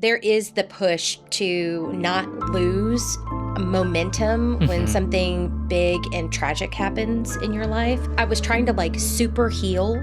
There is the push to not lose momentum when Mhm. something big and tragic happens in your life. I was trying to like super heal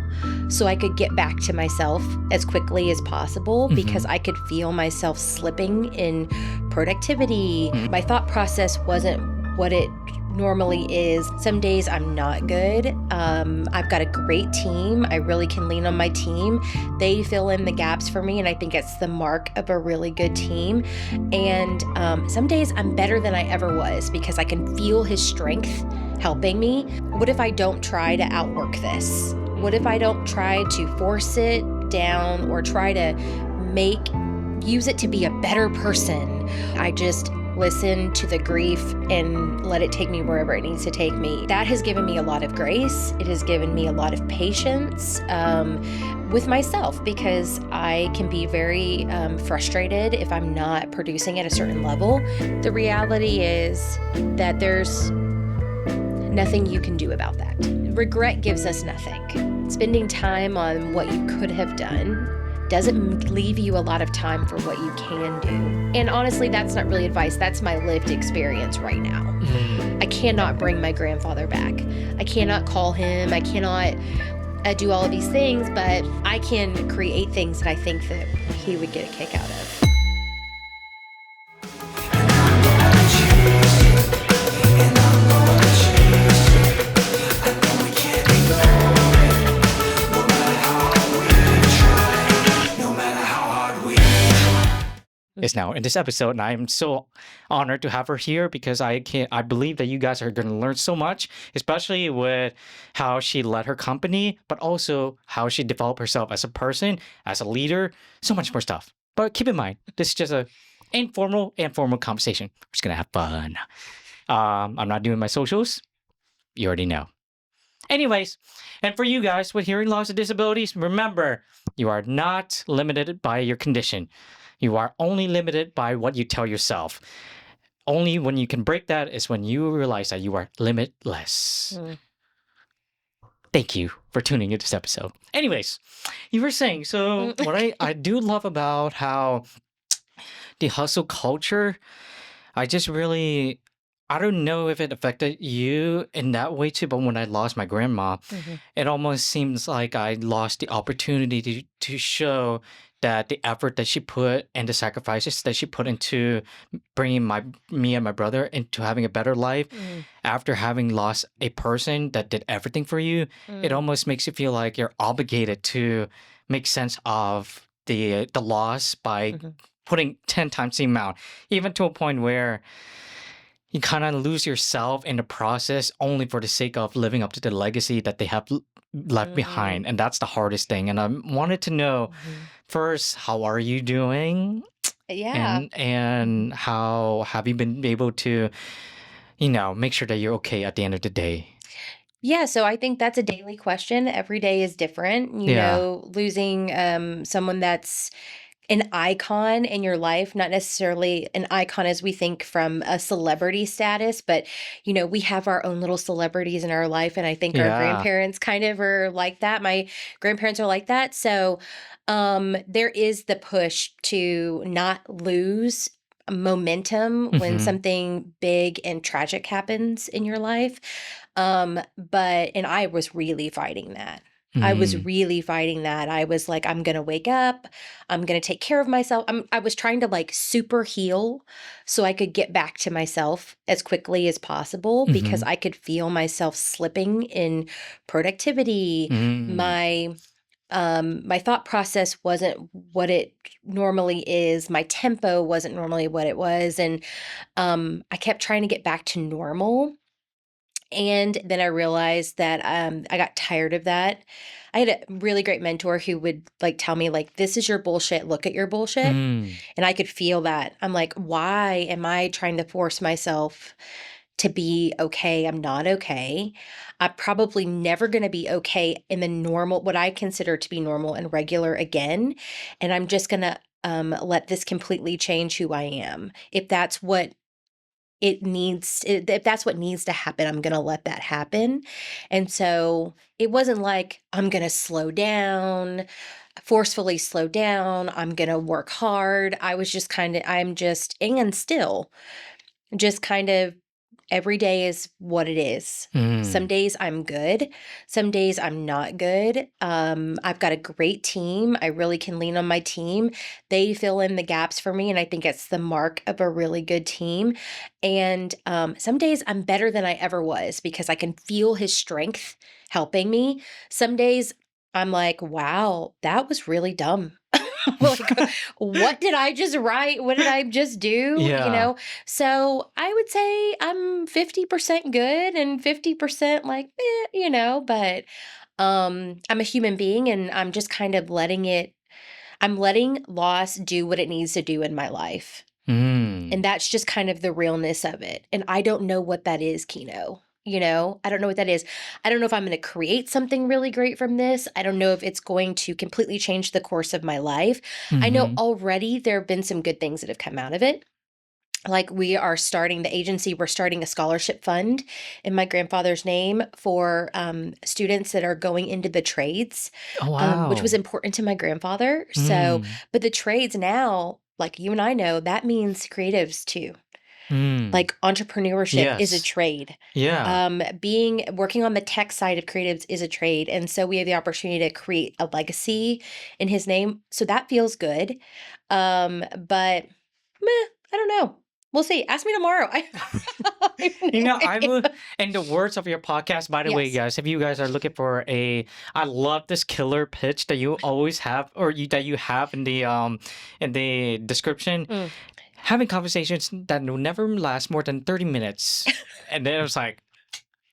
so I could get back to myself as quickly as possible because Mhm. I could feel myself slipping in productivity. Mhm. My thought process wasn't what it normally is. Some days I'm not good. I've got a great team. I really can lean on my team. They fill in the gaps for me, and I think it's the mark of a really good team. And some days I'm better than I ever was because I can feel his strength helping me. What if I don't try to outwork this? What if I don't try to force it down or try to use it to be a better person? I just listen to the grief and let it take me wherever it needs to take me. That has given me a lot of grace. It has given me a lot of patience with myself because I can be very frustrated if I'm not producing at a certain level. The reality is that there's nothing you can do about that. Regret gives us nothing. Spending time on what you could have done doesn't leave you a lot of time for what you can do. And honestly, that's not really advice. That's my lived experience right now. Mm. I cannot bring my grandfather back. I cannot call him. I cannot do all of these things, but I can create things that I think that he would get a kick out of. Is now in this episode, and I'm so honored to have her here because I believe that you guys are going to learn so much, especially with how she led her company, but also how she developed herself as a person, as a leader, so much more stuff. But keep in mind, this is just a informal conversation. We're just gonna have fun. I'm not doing my socials. You already know. Anyways, and for you guys with hearing loss and disabilities, remember, you are not limited by your condition. You are only limited by what you tell yourself. Only when you can break that is when you realize that you are limitless. Thank you for tuning into this episode. Anyways, you were saying, so what I do love about how the hustle culture, I just really, I don't know if it affected you in that way too, but when I lost my grandma, it almost seems like I lost the opportunity to show that the effort that she put and the sacrifices that she put into bringing me and my brother into having a better life after having lost a person that did everything for you, it almost makes you feel like you're obligated to make sense of the loss by putting 10 times the amount, even to a point where you kind of lose yourself in the process only for the sake of living up to the legacy that they have left behind. And that's the hardest thing. And I wanted to know first, how are you doing? Yeah. And how have you been able to, make sure that you're okay at the end of the day? Yeah, so I think that's a daily question. Every day is different. Yeah. Losing someone that's an icon in your life, not necessarily an icon as we think from a celebrity status, but we have our own little celebrities in our life, and I think our Yeah. grandparents kind of are like that. My grandparents are like that. So there is the push to not lose momentum when Hmm. something big and tragic happens in your life. And I was really fighting that. I was Mm. really fighting that. I was like, I'm gonna wake up. I'm gonna take care of myself. I was trying to like super heal so I could get back to myself as quickly as possible because Hmm. I could feel myself slipping in productivity. Mm. My thought process wasn't what it normally is. My tempo wasn't normally what it was. And I kept trying to get back to normal. And then I realized that I got tired of that. I had a really great mentor who would like tell me like, this is your bullshit. Look at your bullshit. Mm. And I could feel that. I'm like, why am I trying to force myself to be okay? I'm not okay. I'm probably never going to be okay in the normal, what I consider to be normal and regular again. And I'm just going to let this completely change who I am. If that's what if that's what needs to happen, I'm going to let that happen. And so it wasn't like I'm going to slow down, forcefully slow down. I'm going to work hard. And still just kind of every day is what it is. Some Mm. days I'm good. Some days I'm not good. I've got a great team. I really can lean on my team. They fill in the gaps for me, and I think it's the mark of a really good team. And some days I'm better than I ever was because I can feel his strength helping me. Some days I'm like, wow, that was really dumb. Like, what did I just write? What did I just do? Yeah. So I would say I'm 50% good and 50% like, but I'm a human being and I'm just kind of I'm letting loss do what it needs to do in my life. And Mm. that's just kind of the realness of it. And I don't know what that is, Kino. I don't know what that is. I don't know if I'm going to create something really great from this. I don't know if it's going to completely change the course of my life. I know Mhm. already there have been some good things that have come out of it. Like we're starting a scholarship fund in my grandfather's name for students that are going into the trades, Oh, which was wow. important to my grandfather. So, Mm. but the trades now, like you and I know, that means creatives too. Mm. Like entrepreneurship is a Yes. trade. Yeah. Working on the tech side of creatives is a trade. And so we have the opportunity to create a legacy in his name. So that feels good. But I don't know. We'll see. Ask me tomorrow. I have no I idea. will, in the words of your podcast, by the way, Yes. guys, if you guys are looking for I love this killer pitch that you always have, or that you have in the description. Mm. Having conversations that will never last more than 30 minutes. And then it was like,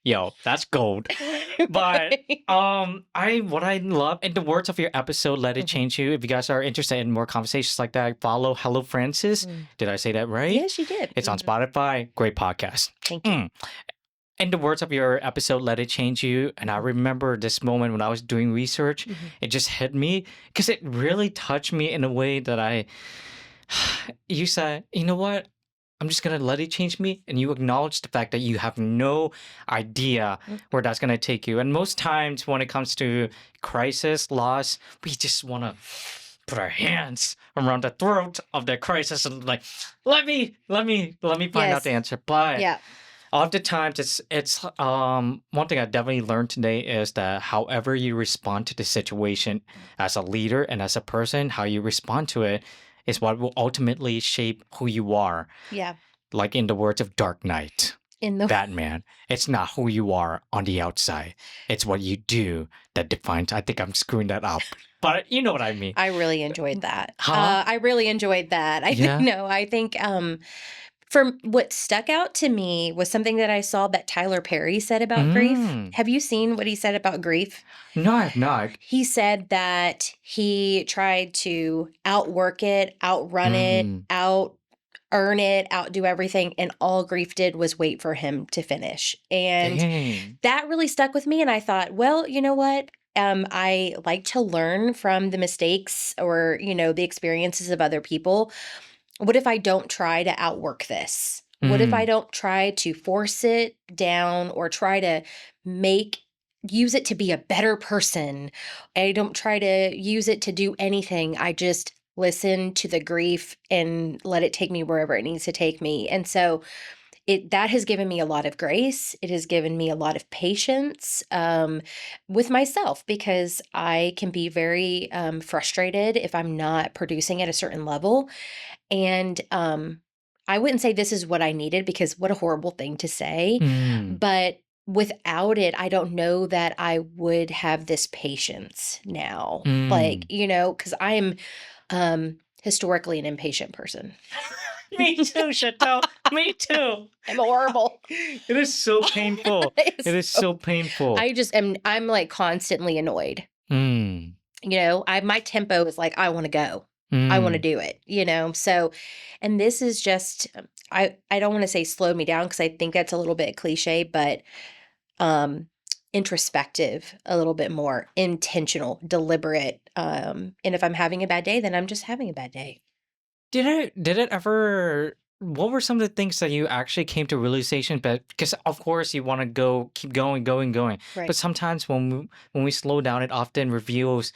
yo, that's gold. But Right. what I love, in the words of your episode, Let It Mhm. Change You. If you guys are interested in more conversations like that, follow Hello Francis. Mm. Did I say that right? Yes, you did. It's on Mhm. Spotify. Great podcast. Thank you. In the words of your episode, Let It Change You. And I Mhm. remember this moment when I was doing research, Mhm. it just hit me because it really touched me in a way that you said, you know what? I'm just gonna let it change me, and you acknowledge the fact that you have no idea Mm. where that's gonna take you. And most times, when it comes to crisis, loss, we just want to put our hands around the throat of the crisis and like, let me find out Yes. the answer. But Yeah. oftentimes, it's one thing I definitely learned today is that however you respond to the situation as a leader and as a person, how you respond to it is what will ultimately shape who you are. Yeah. Like in the words of Dark Knight, In the Batman, it's not who you are on the outside. It's what you do that defines. I think I'm screwing that up, but you know what I mean. I really enjoyed that. Huh? I really enjoyed that. I think Yeah. no, I think from what stuck out to me was something that I saw that Tyler Perry said about grief. Mm. Have you seen what he said about grief? No, I have not. He said that he tried to outwork it, outrun it, Mm. out earn it, outdo everything, and all grief did was wait for him to finish. And Dang. that really stuck with me. And I thought, well, you know what? I like to learn from the mistakes or, the experiences of other people. What if I don't try to outwork this? What if I Mm. don't try to force it down or try to use it to be a better person? I don't try to use it to do anything. I just listen to the grief and let it take me wherever it needs to take me. And so that has given me a lot of grace. It has given me a lot of patience with myself because I can be very frustrated if I'm not producing at a certain level. And I wouldn't say this is what I needed because what a horrible thing to say. Mm. But without it, I don't know that I would have this patience now. Like, Mm. because I am historically an impatient person. Me too, Shantelle. Me too. I'm horrible. It is so painful. It is so painful. I'm like constantly annoyed. Mm. My tempo is like, I want to go. I want to Mm. do it. So, and this is just, I don't want to say slow me down because I think that's a little bit cliche, but introspective, a little bit more intentional, deliberate. And if I'm having a bad day, then I'm just having a bad day. Did it ever what were some of the things that you actually came to realization? But because of course you want to go, keep going, going, going. Right. But sometimes when we slow down, it often reveals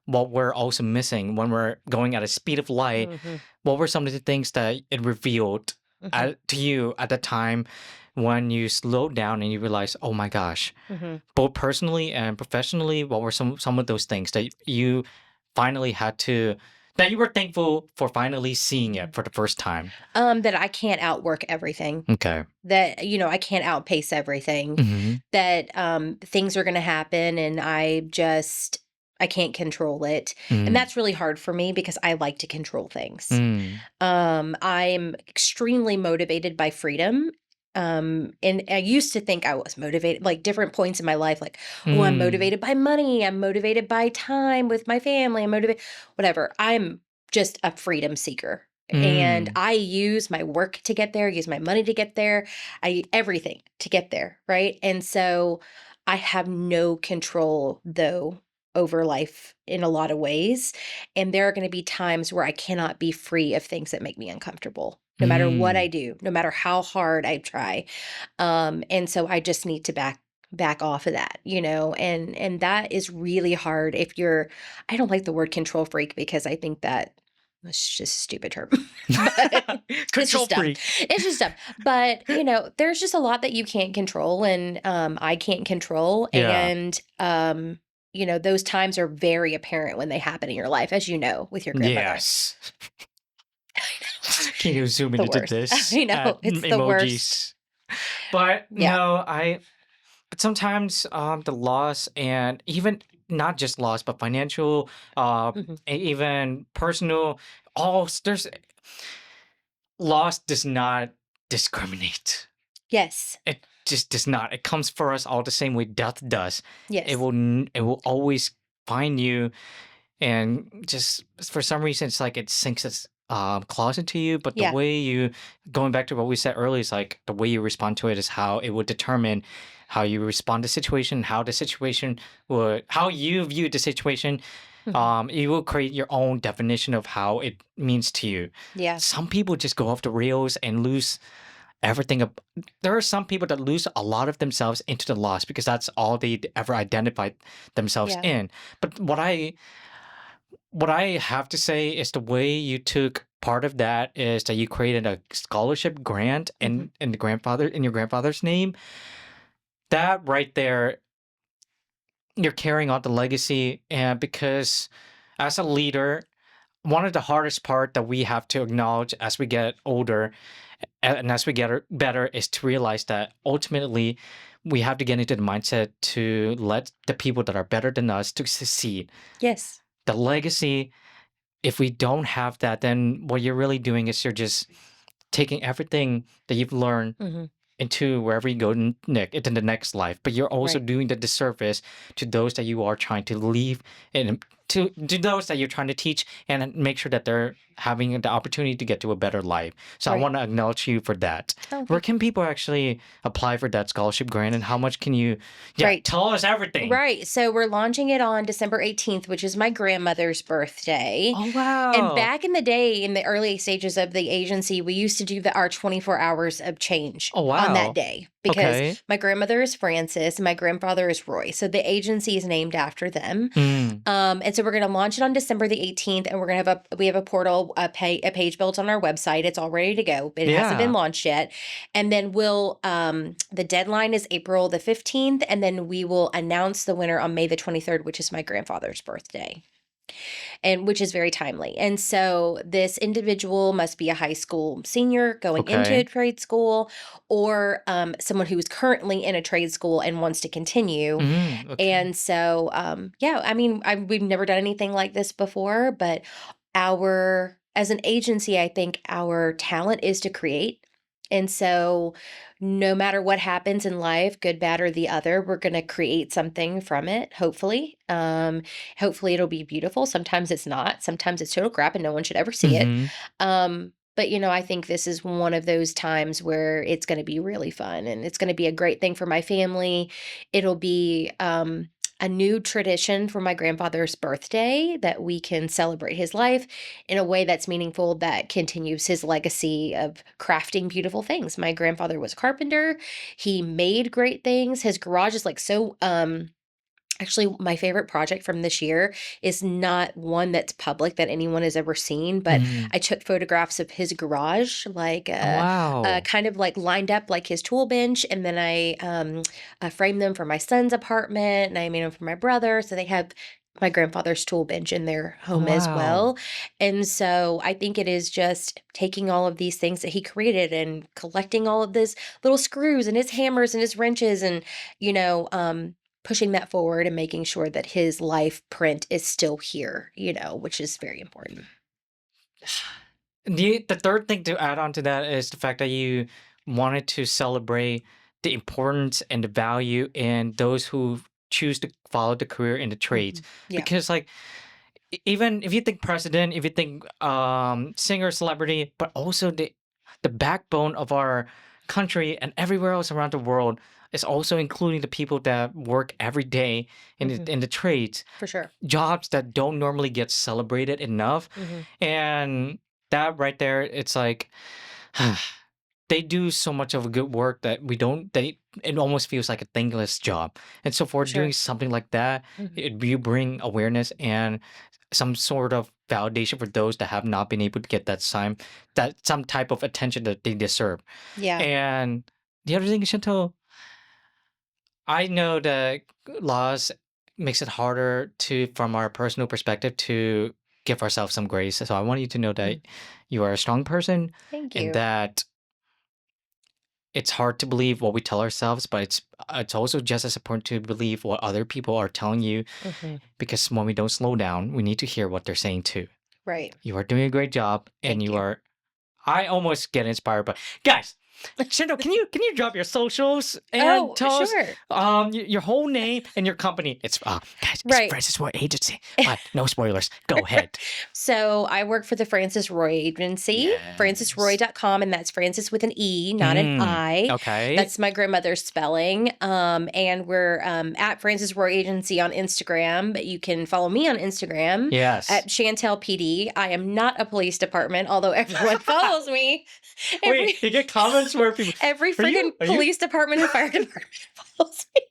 what we're also missing when we're going at a speed of light. Hmm. What were some of the things that it revealed Hmm. to you at the time when you slowed down and you realized, oh my gosh, Hmm. both personally and professionally, what were some of those things that you finally had to that you were thankful for finally seeing it for the first time? That I can't outwork everything. Okay. That, I can't outpace everything. Mm-hmm. That things are going to happen and I can't control it. And Mm. that's really hard for me because I like to control things. Mm. I'm extremely motivated by freedom. And I used to think I was motivated, like different points in my life, like, oh, I'm Mm. motivated by money. I'm motivated by time with my family. I'm motivated, whatever. I'm just a freedom seeker. And Mm. I use my work to get there, use my money to get there, everything to get there. Right. And so I have no control though over life in a lot of ways. And there are going to be times where I cannot be free of things that make me uncomfortable, no matter what I Mm. do, no matter how hard I try. And so I just need to back off of that, and that is really hard if you're I don't like the word control freak because I think that's just a stupid term. But it's Control just dumb. freak. It's just dumb. But, there's just a lot that you can't control and I can't control. Yeah. And those times are very apparent when they happen in your life, as you know, with your grandmother. Yes. Can you zoom The into worst. this I know. It's the worst. emojis? But Yeah. no, but sometimes the loss and even not just loss, but financial, Hmm. even personal, there's loss does not discriminate. Yes. It just does not. It comes for us all the same way death does. Yes. It will always find you, and just for some reason, it's like it sinks its claws into you. But the Yeah. way you, going back to what we said earlier, is like the way you respond to it is how it would determine how you respond to situation, how you view the situation. Hmm. You will create your own definition of how it means to you. Yeah. Some people just go off the rails and lose everything. There are some people that lose a lot of themselves into the loss because that's all they ever identified themselves Yeah. in. But what I have to say is the way you took part of that is that you created a scholarship grant Hmm. in your grandfather's name. That right there, you're carrying on the legacy, and because as a leader, one of the hardest part that we have to acknowledge as we get older and as we get better is to realize that ultimately we have to get into the mindset to let the people that are better than us to succeed. Yes. The legacy, if we don't have that, then what you're really doing is you're just taking everything that you've learned Hmm. into wherever you go into the next life, but you're also Right. doing the disservice to those that you are trying to leave and to those that you're trying to teach and make sure that they're having the opportunity to get to a better life. So I Right. want to acknowledge you for that. Oh, Where thank can you. people actually apply for that scholarship grant, and how much can you, yeah, Right. tell us everything. Right. So we're launching it on December 18th, which is my grandmother's birthday. Oh And wow. back in the day, in the early stages of the agency, we used to do our 24 hours of change Oh on that wow. day because Okay. my grandmother is Frances and my grandfather is Roy. So the agency is named after them. Mm. And so we're going to launch it on December the 18th, and we're going to we have a portal, a page built on our website. It's all ready to go, but it hasn't been Yeah. launched yet. And then the deadline is April the 15th, and then we will announce the winner on May the 23rd, which is my grandfather's birthday, and which is very timely. And so this individual must be a high school senior going into a Okay. trade school, or someone who is currently in a trade school and wants to continue. Okay. And so, yeah, I mean, we've never done anything like this before, but as an agency, I think our talent is to create. And so, no matter what happens in life, good, bad, or the other, we're going to create something from it, hopefully. Hopefully, it'll be beautiful. Sometimes it's not. Sometimes it's total crap and no one should ever see it. Mm-hmm. But I think this is one of those times where it's going to be really fun and it's going to be a great thing for my family. It'll be a new tradition for my grandfather's birthday that we can celebrate his life in a way that's meaningful, that continues his legacy of crafting beautiful things. My grandfather was a carpenter. He made great things. His garage is like so actually, my favorite project from this year is not one that's public that anyone has ever seen, but Mhm. I took photographs of his garage, like Wow. kind of like lined up like his tool bench, and then I framed them for my son's apartment, and I made them for my brother, so they have my grandfather's tool bench in their Oh, home as wow. well. And so I think it is just taking all of these things that he created and collecting all of this little screws and his hammers and his wrenches, and you know, pushing that forward and making sure that his life print is still here, which is very important. The third thing to add on to that is the fact that you wanted to celebrate the importance and the value in those who choose to follow the career in the trades. Yeah, Because like even if you think president, if you think singer, celebrity, but also the backbone of our country and everywhere else around the world is also including the people that work every day in the trades, for sure. jobs that don't normally get celebrated enough. Hmm. And that right there, it's like they do so much of a good work that we don't they it almost feels like a thankless job. And so for For doing sure. something like that, Hmm. you bring awareness and some sort of validation for those that have not been able to get that some type of attention that they deserve. Yeah. And the other thing, Chantel, I know that laws makes it harder to, from our personal perspective, to give ourselves some grace. So I want you to know that Mm. you are a strong person Thank and you. that it's hard to believe what we tell ourselves, but it's also just as important to believe what other people are telling you, Hmm. because when we don't slow down, we need to hear what they're saying too. Right. You are doing a great job, and Thank you you. are. I almost get inspired, but guys, Shindo, can you drop your socials and Oh, tell us sure. your whole name and your company? It's guys, it's Right. Francis Roy Agency. But no spoilers. Go ahead. So I work for the Francis Roy Agency, Yes. francisroy.com, and that's Francis with an E, not an I. Okay. That's my grandmother's spelling. And we're at Francis Roy Agency on Instagram, but you can follow me on Instagram Yes. at Shantelle PD. I am not a police department, although everyone follows me. Every Wait, you get comments where people every are you freaking are you police department and fire department follows me.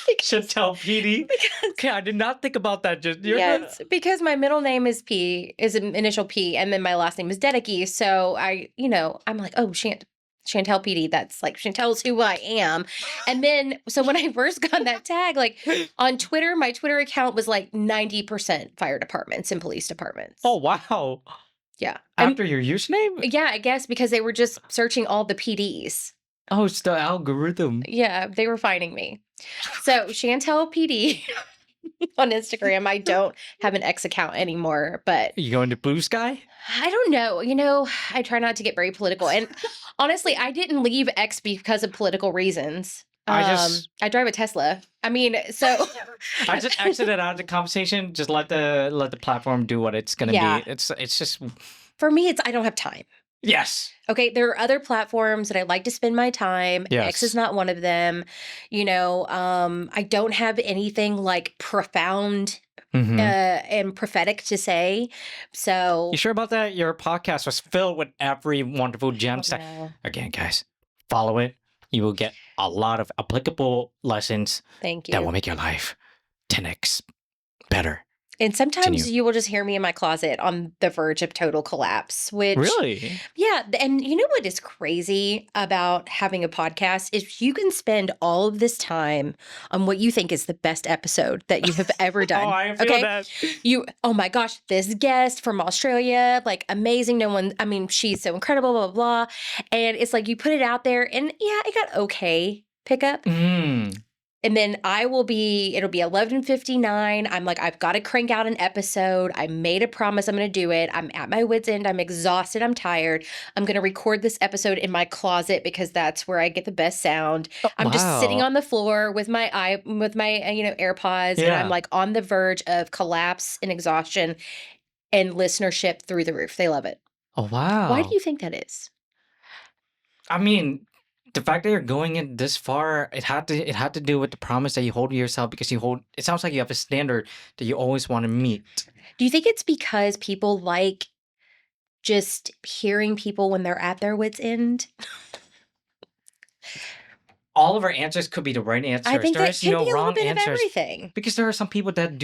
because, Chantel PD? because Okay, I did not think about that. Just you're the Yes, because my middle name is P, is an initial P, and then my last name is Dedicke. So I'm like, oh, Shantelle PD. That's like Chantel's who I am. And then, so when I first got that tag, like on Twitter, my Twitter account was like 90% fire departments and police Oh departments. wow. Yeah, and After your username? yeah, I guess because they were just searching all the PDs. Oh, it's the algorithm. Yeah, they were finding me. So Shantelle PD on Instagram. I don't have an X account anymore, but You going to Blue Sky? I don't know. I try not to get very political. And honestly, I didn't leave X because of political reasons. I just I drive a Tesla. I mean, so I just exited out of the conversation. Just let the platform do what it's gonna be. yeah, It's just for me, I don't have time. yes. Okay, there are other platforms that I like to spend my time. X is Yes. not one of them. I don't have anything like profound Mm-hmm. and prophetic to say. You So, sure about that? Your podcast was filled with every wonderful gem. oh no, Again, guys, follow it. You will get a lot of applicable lessons thank that will you. make your life 10x better. And Continue. sometimes you will just hear me in my closet on the verge of total collapse, which, Really? yeah. And you know what is crazy about having a podcast is you can spend all of this time on what you think is the best episode that you have ever Oh, done. I feel Okay. that. Oh my gosh, this guest from Australia, like amazing. No one, I mean, she's so incredible, blah, blah, blah. And it's like you put it out there and yeah, it got okay pickup. Mm. And then it'll be 11:59. I'm like, I've got to crank out an episode. I made a promise I'm going to do it. I'm at my wit's end. I'm exhausted. I'm tired. I'm going to record this episode in my closet because that's where I get the best sound. Oh, I'm just sitting wow. on the floor with my AirPods, and I'm Yeah. like on the verge of collapse and exhaustion, and listenership through the roof. They love it. Oh, Why do wow. you think that is? I mean, the fact that you're going in this far, it had to do with the promise that you hold to yourself, because it sounds like you have a standard that you always want to meet. Do you think it's because people like just hearing people when they're at their wits' end? All of our answers could be the right answers. I think There that is can no be a little wrong bit of answers, everything. because there are some people that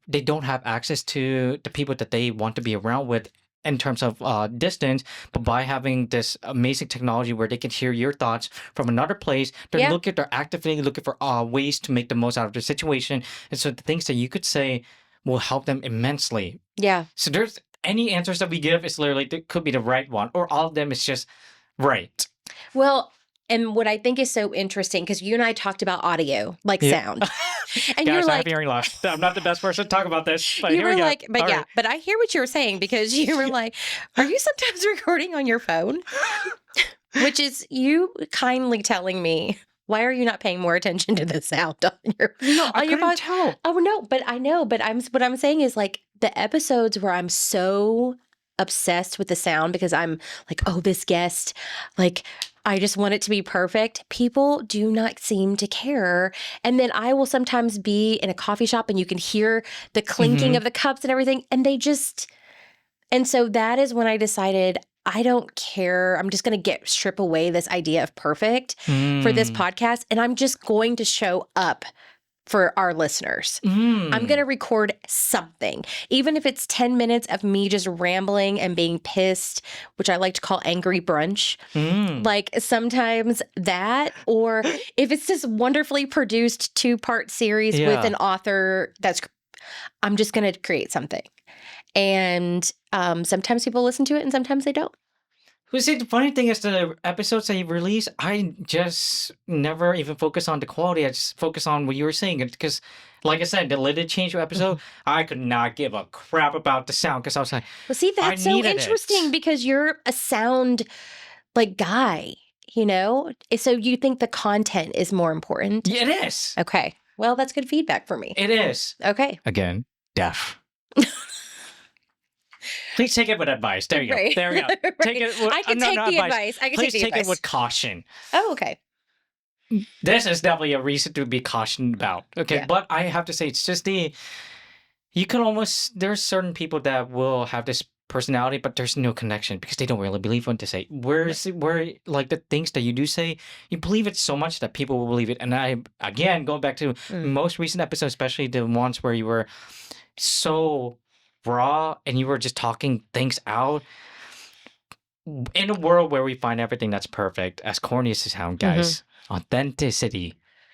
they don't have access to the people that they want to be around with in terms of distance, but by having this amazing technology where they can hear your thoughts from another place, Yeah. they're actively looking for ways to make the most out of the situation, and so the things that you could say will help them immensely. Yeah. So there's any answers that we give is literally, it could be the right one, or all of them is just right. Well, and what I think is so interesting, because you and I talked about audio, like Yeah. sound. And Guys, you're I have like, hearing loss. I'm not the best person to talk about this, but you here were we go. like, but All yeah, right. but I hear what you were saying, because you were like, are you sometimes recording on your phone? Which is you kindly telling me, why are you not paying more attention to the sound on your No, I on your couldn't phone? tell. Oh no, but I know, but what I'm saying is, like, the episodes where I'm so obsessed with the sound because I'm like, oh, this guest, like, I just want it to be perfect. People do not seem to care. And then I will sometimes be in a coffee shop and you can hear the clinking of the cups and everything. And so that is when I decided, I don't care. I'm just going to strip away this idea of perfect for this podcast. And I'm just going to show up for our listeners. I'm going to record something, even if it's 10 minutes of me just rambling and being pissed, which I like to call angry brunch. Like, sometimes that, or if it's this wonderfully produced 2-part series with an author I'm just going to create something. And sometimes people listen to it and sometimes they don't. Well, see, the funny thing is, the episodes that you release, I just never even focus on the quality. I just focus on what you were saying. Because, like I said, the Lidded Change episode, I could not give a crap about the sound, because I was like, well, see, that's so interesting it. because you're a sound like guy, you know? So you think the content is more important? Yeah, it is. Okay. Well, that's good feedback for me. It is. Okay. Again, deaf. Please take it with advice. There you go. Right. There we go. Take it. I can take the advice. I can Please take the advice. it with caution. Oh, okay. This is definitely a reason to be cautioned about. Okay, Yeah. but I have to say, it's just you can almost, there's certain people that will have this personality, but there's no connection because they don't really believe what they say. Where like the things that you do say, you believe it so much that people will believe it. And I, again, going back to most recent episodes, especially the ones where you were so raw and you were just talking things out. In a world where we find everything that's perfect, as corny as it sounds, guys, authenticity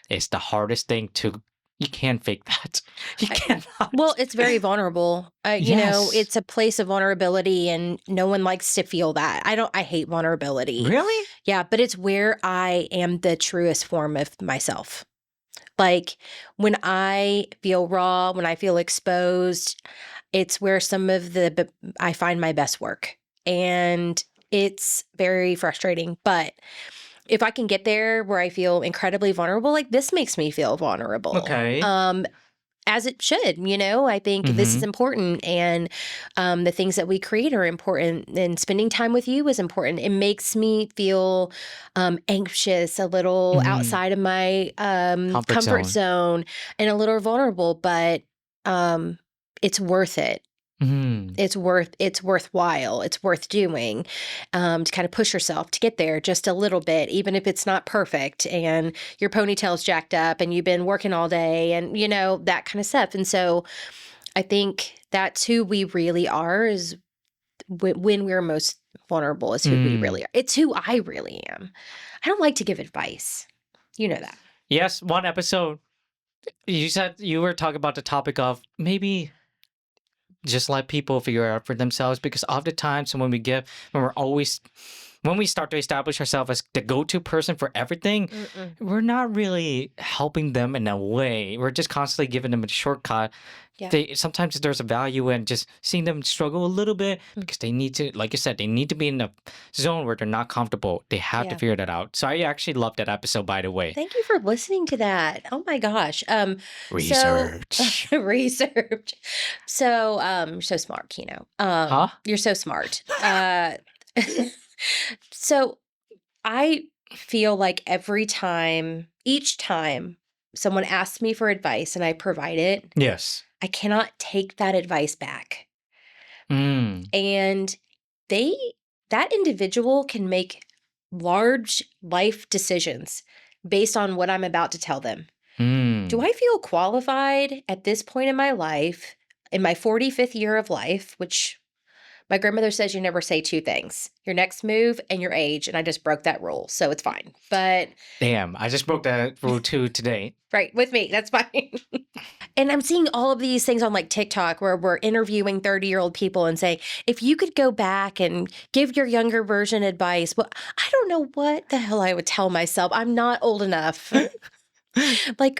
is the hardest thing to. You can't fake that. You cannot. Well, it's very vulnerable. You know, it's a place of vulnerability, and no one likes to feel that. I hate vulnerability. Really? Yeah, but it's where I am the truest form of myself. Like, when I feel raw, when I feel exposed, it's where I find my best work. And it's very frustrating, but if I can get there where I feel incredibly vulnerable, like this makes me feel vulnerable. Okay. As it should, you know, I think this is important, and the things that we create are important, and spending time with you is important. It makes me feel anxious, a little outside of my comfort zone, and a little vulnerable, but it's worth it. It's worthwhile. It's worth doing to kind of push yourself to get there just a little bit, even if it's not perfect and your ponytail's jacked up and you've been working all day and, you know, that kind of stuff. And so I think that's who we really are, is when we're most vulnerable, is who we really are. It's who I really am. I don't like to give advice. You know that. Yes, one episode, you said you were talking about the topic of maybe just let people figure it out for themselves, because oftentimes when we start to establish ourselves as the go-to person for everything, we're not really helping them in a way. We're just constantly giving them a shortcut. Yeah. Sometimes there's a value in just seeing them struggle a little bit because they need to, like you said, they need to be in a zone where they're not comfortable. They have to figure that out. So I actually loved that episode, by the way. Thank you for listening to that. Oh my gosh. Research. Research. So, you're so smart, Kino. You're so smart. So I feel like each time someone asks me for advice and I provide it, Yes. I cannot take that advice back. Mm. And that individual can make large life decisions based on what I'm about to tell them. Do Mm. I feel qualified at this point in my life, in my 45th year of life, which my grandmother says you never say two things, your next move and your age, and I just broke that rule, so it's fine. But Damn, I just broke that rule too today. right, with me, that's fine. And I'm seeing all of these things on like TikTok where we're interviewing 30-year-old people and saying, if you could go back and give your younger version advice, well, I don't know what the hell I would tell myself. I'm not old enough. Like,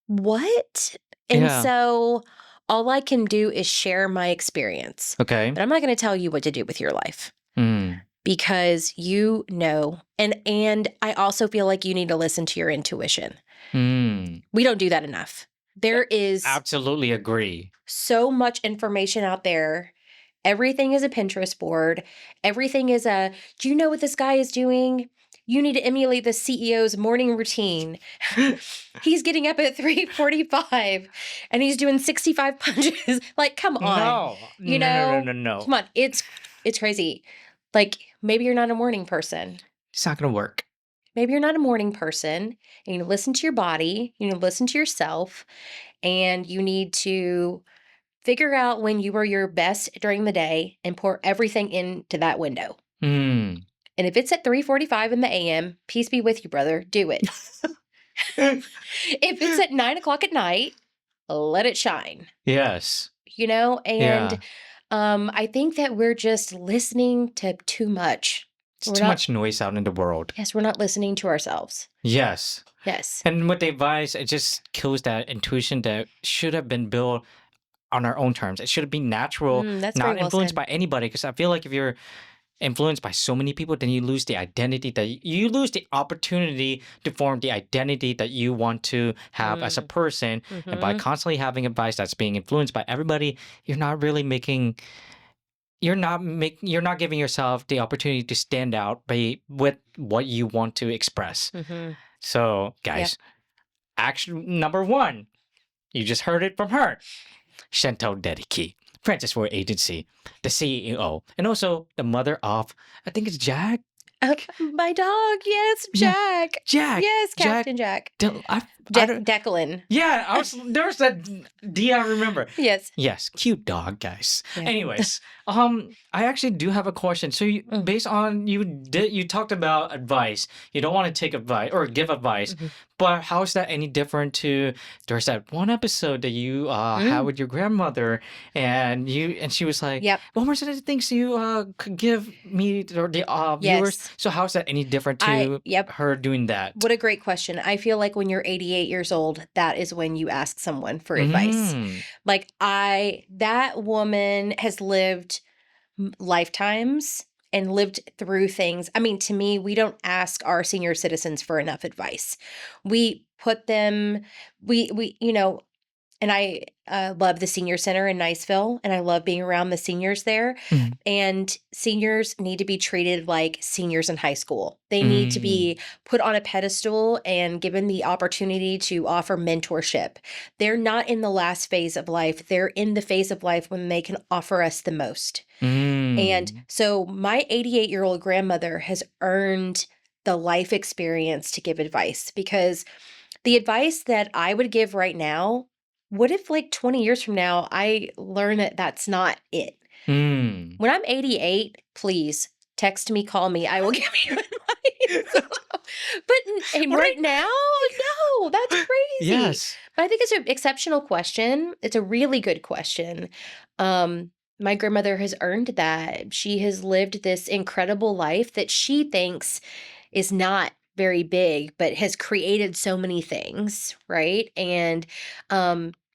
what? And Yeah. so all I can do is share my experience. Okay. But I'm not going to tell you what to do with your life Mm. because you know. And I also feel like you need to listen to your intuition. Mm. We don't do that enough. There is Absolutely agree. so much information out there. Everything is a Pinterest board. Everything is do you know what this guy is doing? You need to emulate the CEO's morning routine. He's getting up at 3:45 and he's doing 65 punches. Like, come on. No. You No, no, no, know? no, no. Come on. It's crazy. Like, maybe you're not a morning person. It's not gonna work. Maybe Maybe you're not a morning person. And you need to listen to your body. You need to listen to yourself. And you need to figure out when you are your best during the day and pour everything into that window. Mm. And if it's at 3:45 in the AM, peace be with you, brother. Do it. If it's at 9 o'clock at night, let it shine. Yes. You know, Yeah. and I think that we're just listening to too much. It's We're too not. much noise out in the world. Yes, we're not listening to ourselves. Yes. Yes. And with the advice, it just kills that intuition that should have been built on our own terms. It should be natural, That's very not well influenced said. by anybody. Because I feel like if you're influenced by so many people, then you lose the identity that you lose the opportunity to form the identity that you want to have as a person. And by Mhm. constantly having advice that's being influenced by everybody, you're not really making you're not giving yourself the opportunity to stand out by with what you want to express. Mhm. So, guys, action number one, you just heard it from her. Shantelle Dedicke, Francis Ford Agency, the CEO, and also the mother of, I think it's Jack. My dog, yes, Yeah, Jack. Jack. Yes, Captain Jack. I don't. Declan. Yeah, there's that D I remember. Yes. Yes, cute dog, guys. Yeah. Anyways, I actually do have a question. So, based on you talked about advice. You don't want to take advice or give advice, Mhm. but how is that any different to there's that one episode that you had with your grandmother, and she was like, Yep. "What were some of the things you could give me or the viewers?" Yes. So, how is that any different to Yep. her doing that? What a great question. I feel like when you're 88 years old, that is when you ask someone for advice. Mm. Like that woman has lived lifetimes and lived through things. I mean, to me, we don't ask our senior citizens for enough advice. We put them, and I love the senior center in Niceville, and I love being around the seniors there. Mm. And seniors need to be treated like seniors in high school. They need to be put on a pedestal and given the opportunity to offer mentorship. They're not in the last phase of life. They're in the phase of life when they can offer us the most. And so my 88-year-old grandmother has earned the life experience to give advice, because the advice that I would give right now, what if like 20 years from now, I learn that that's not it? When I'm 88, please text me, call me. I will give you advice. But right now, no, that's crazy. Yes. But I think it's an exceptional question. It's a really good question. My grandmother has earned that. She has lived this incredible life that she thinks is not very big, but has created so many things, right? And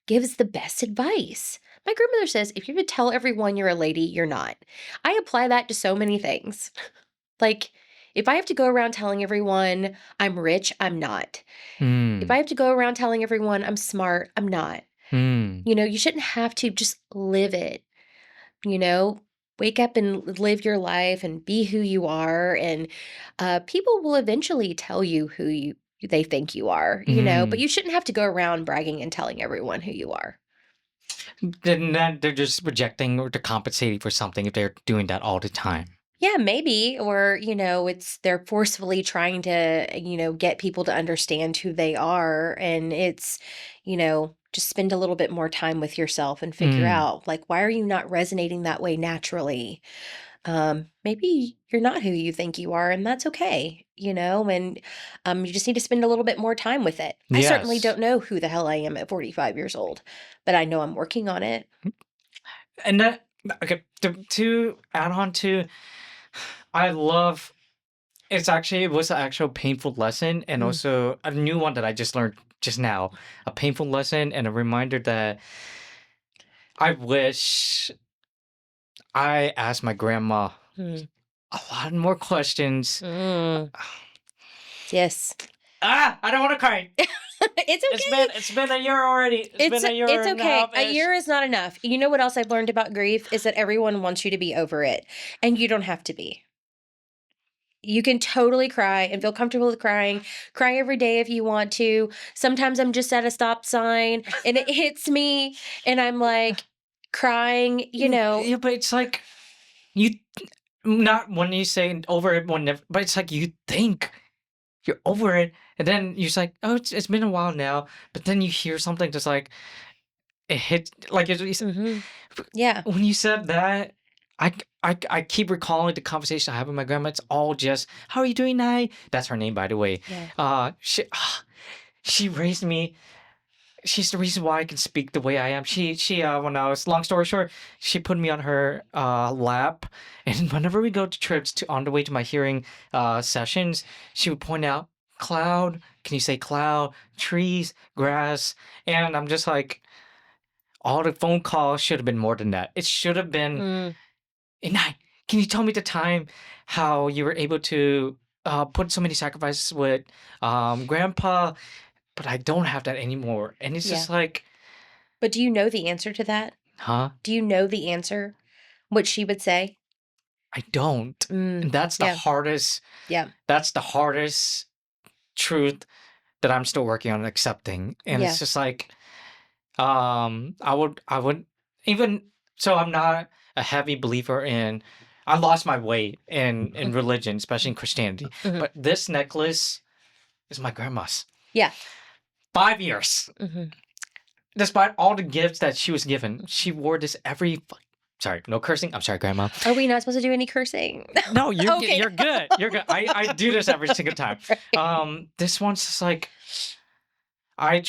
gives the best advice. My grandmother says, if you would tell everyone you're a lady, you're not. I apply that to so many things. Like, if I have to go around telling everyone I'm rich, I'm not. If I have to go around telling everyone I'm smart, I'm not. You shouldn't have to, just live it. wake up and live your life and be who you are, and people will eventually tell you who they think you are, but Mm. you shouldn't have to go around bragging and telling everyone who you are. Then that they're just projecting or they're compensating for something if they're doing that all the time. Yeah, maybe. Or, it's they're forcefully trying to, get people to understand who they are. And it's, just spend a little bit more time with yourself and figure Mm. out, like, why are you not resonating that way naturally? Maybe you're not who you think you are, and that's okay, and you just need to spend a little bit more time with it. I certainly Yes. don't know who the hell I am at 45 years old, but I know I'm working on it. And that okay, to add on to, I love it was an actual painful lesson and Mm, also a new one that I just learned just now. A painful lesson and a reminder that I wish I asked my grandma mm, a lot more questions. mm. Yes. I don't want to cry. It's okay. It's been a year already. It's been a year It's and a okay. half A ish. year is not enough. You know what else I've learned about grief is that everyone wants you to be over it, and you don't have to be. You can totally cry and feel comfortable with crying. Cry every day if you want to. Sometimes I'm just at a stop sign and it hits me and I'm like crying, Yeah, but it's like you not when you say over it, but it's like you think you're over it, and then you're just like, oh, it's been a while now, but then you hear something just like it hits, like Mhm. Yeah. when you said that. I keep recalling the conversation I have with my grandma. It's all just, how are you doing, Nai? That's her name, by the way. Yeah. She raised me. She's the reason why I can speak the way I am. She when I was, long story short, she put me on her lap, and whenever we go to trips to on the way to my hearing sessions, she would point out cloud. Can you say cloud? Trees, grass, and I'm just like, all the phone calls should have been more than that. It should have been, Mm. and I can you tell me the time how you were able to put so many sacrifices with grandpa, but I don't have that anymore, and it's Yeah. just like. But do you know the answer to that? Huh? Do you know the answer? What she would say? I don't. And Mm. that's the Yeah. hardest Yeah. that's the hardest truth that I'm still working on accepting. And Yeah. it's just like, I would even so I'm not a heavy believer in. I lost my way in religion, especially in Christianity. Mhm. But this necklace is my grandma's. Yeah. 5 years. Mhm. Despite all the gifts that she was given, she wore this sorry, no cursing. I'm sorry, grandma. Are we not supposed to do any cursing? No, Okay. you're good. You're good. I do this every single time. Right. This one's just like I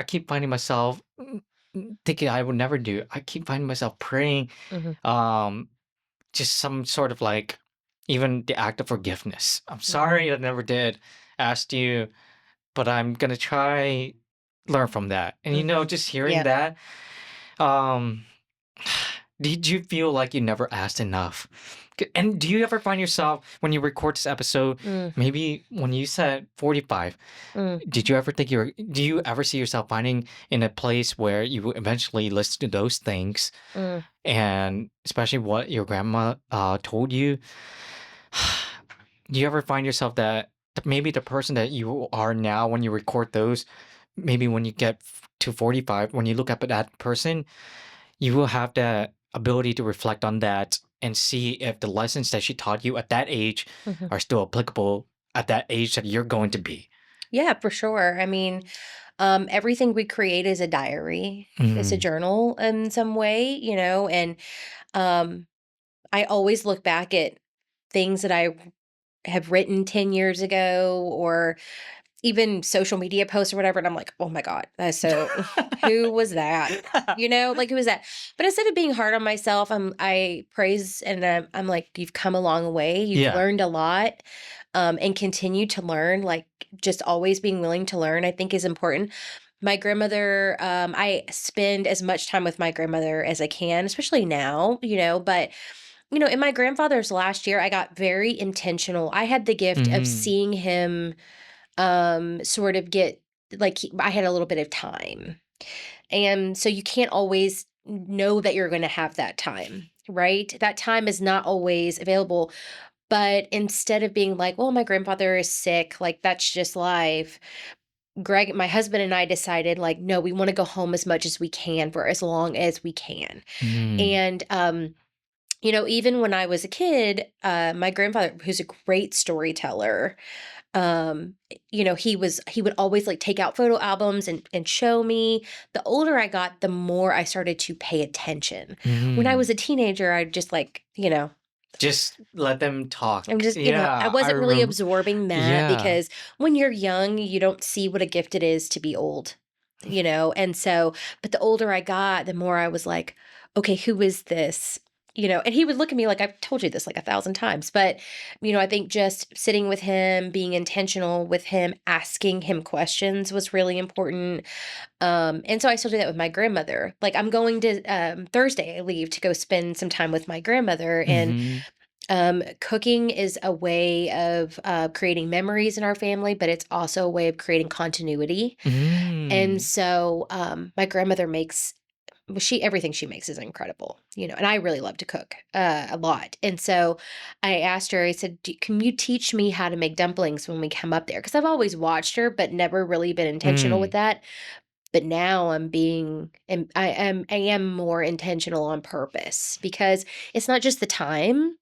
keep finding myself thinking I would never do. I keep finding myself praying, Mhm. um, just some sort of like even the act of forgiveness. I'm sorry I never did ask you, but I'm gonna try learn from that. And Mhm. just hearing Yeah. that, um did you feel like you never asked enough? And do you ever find yourself when you record this episode, Mm. maybe when you said 45, Mm. do you ever see yourself finding in a place where you will eventually listen to those things Mm. and especially what your grandma told you? Do you ever find yourself that maybe the person that you are now when you record those, maybe when you get to 45, when you look up at that person, you will have the ability to reflect on that and see if the lessons that she taught you at that age Mhm. are still applicable at that age that you're going to be. Yeah, for sure. I mean, everything we create is a diary. It's a Mm. journal in some way, and um, I always look back at things that I have written 10 years ago or even social media posts or whatever, and I'm like, "Oh my god, that's so who was that?" Like, who was that? But instead of being hard on myself, I praise and I'm like, "You've come a long way. You've Yeah. learned a lot, and continue to learn." Like, just always being willing to learn, I think is important. My grandmother, I spend as much time with my grandmother as I can, especially now, but in my grandfather's last year, I got very intentional. I had the gift of Mm. seeing him sort of get like I had a little bit of time. And so you can't always know that you're going to have that time. right? That time is not always available. But instead of being like, well, my grandfather is sick, like that's just life. Greg, my husband and I decided like, no, we want to go home as much as we can for as long as we can. Mm. And even when I was a kid, my grandfather, who's a great storyteller, he would always like take out photo albums and show me. The older I got, the more I started to pay attention. When I was Mm. a teenager, I just like, Just let them I'm talk. just, I Yeah, I wasn't really remember. absorbing that Yeah. because when you're young, you don't see what a gift it is to be old, And so, but the older I got, the more I was like, okay, who is this? And he would look at me like I've told you this like 1,000 times. But, I think just sitting with him, being intentional with him, asking him questions was really important. And so I still do that with my grandmother. Like I'm going to Thursday, I leave to go spend some time with my grandmother. And Mhm. cooking is a way of creating memories in our family, but it's also a way of creating continuity. And Mm. so my grandmother makes everything she makes is incredible, and I really love to cook a lot. And so I asked her, I said, can you teach me how to make dumplings when we come up there? Because I've always watched her, but never really been intentional with Mm. that. But now I am more intentional on purpose because it's not just the time,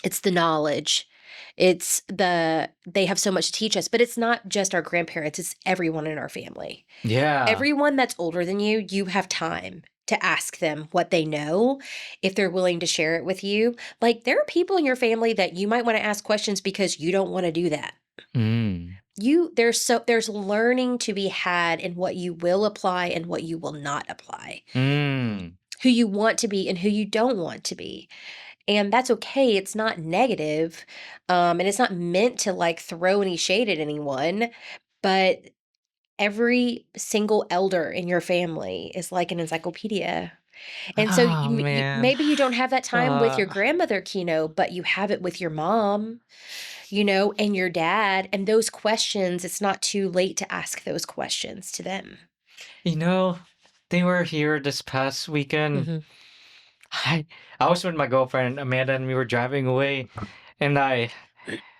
it's the knowledge. They have so much to teach us, but it's not just our grandparents, it's everyone in our family. Yeah. Everyone that's older than you have time to ask them what they know if they're willing to share it with you. Like there are people in your family that you might want to ask questions because you don't want to do that. Mm. There's learning to be had in what you will apply and what you will not apply. Mm. Who you want to be and who you don't want to be. And that's okay, it's not negative, and it's not meant to, like, throw any shade at anyone, but every single elder in your family is like an encyclopedia, and so Oh, you man. maybe you don't have that time with Uh, your grandmother, but you have it with your mom, and your dad, and those questions, it's not too late to ask those questions to them. you know, they were here this past weekend. Mhm. I I was with my girlfriend Amanda, and we were driving away, and I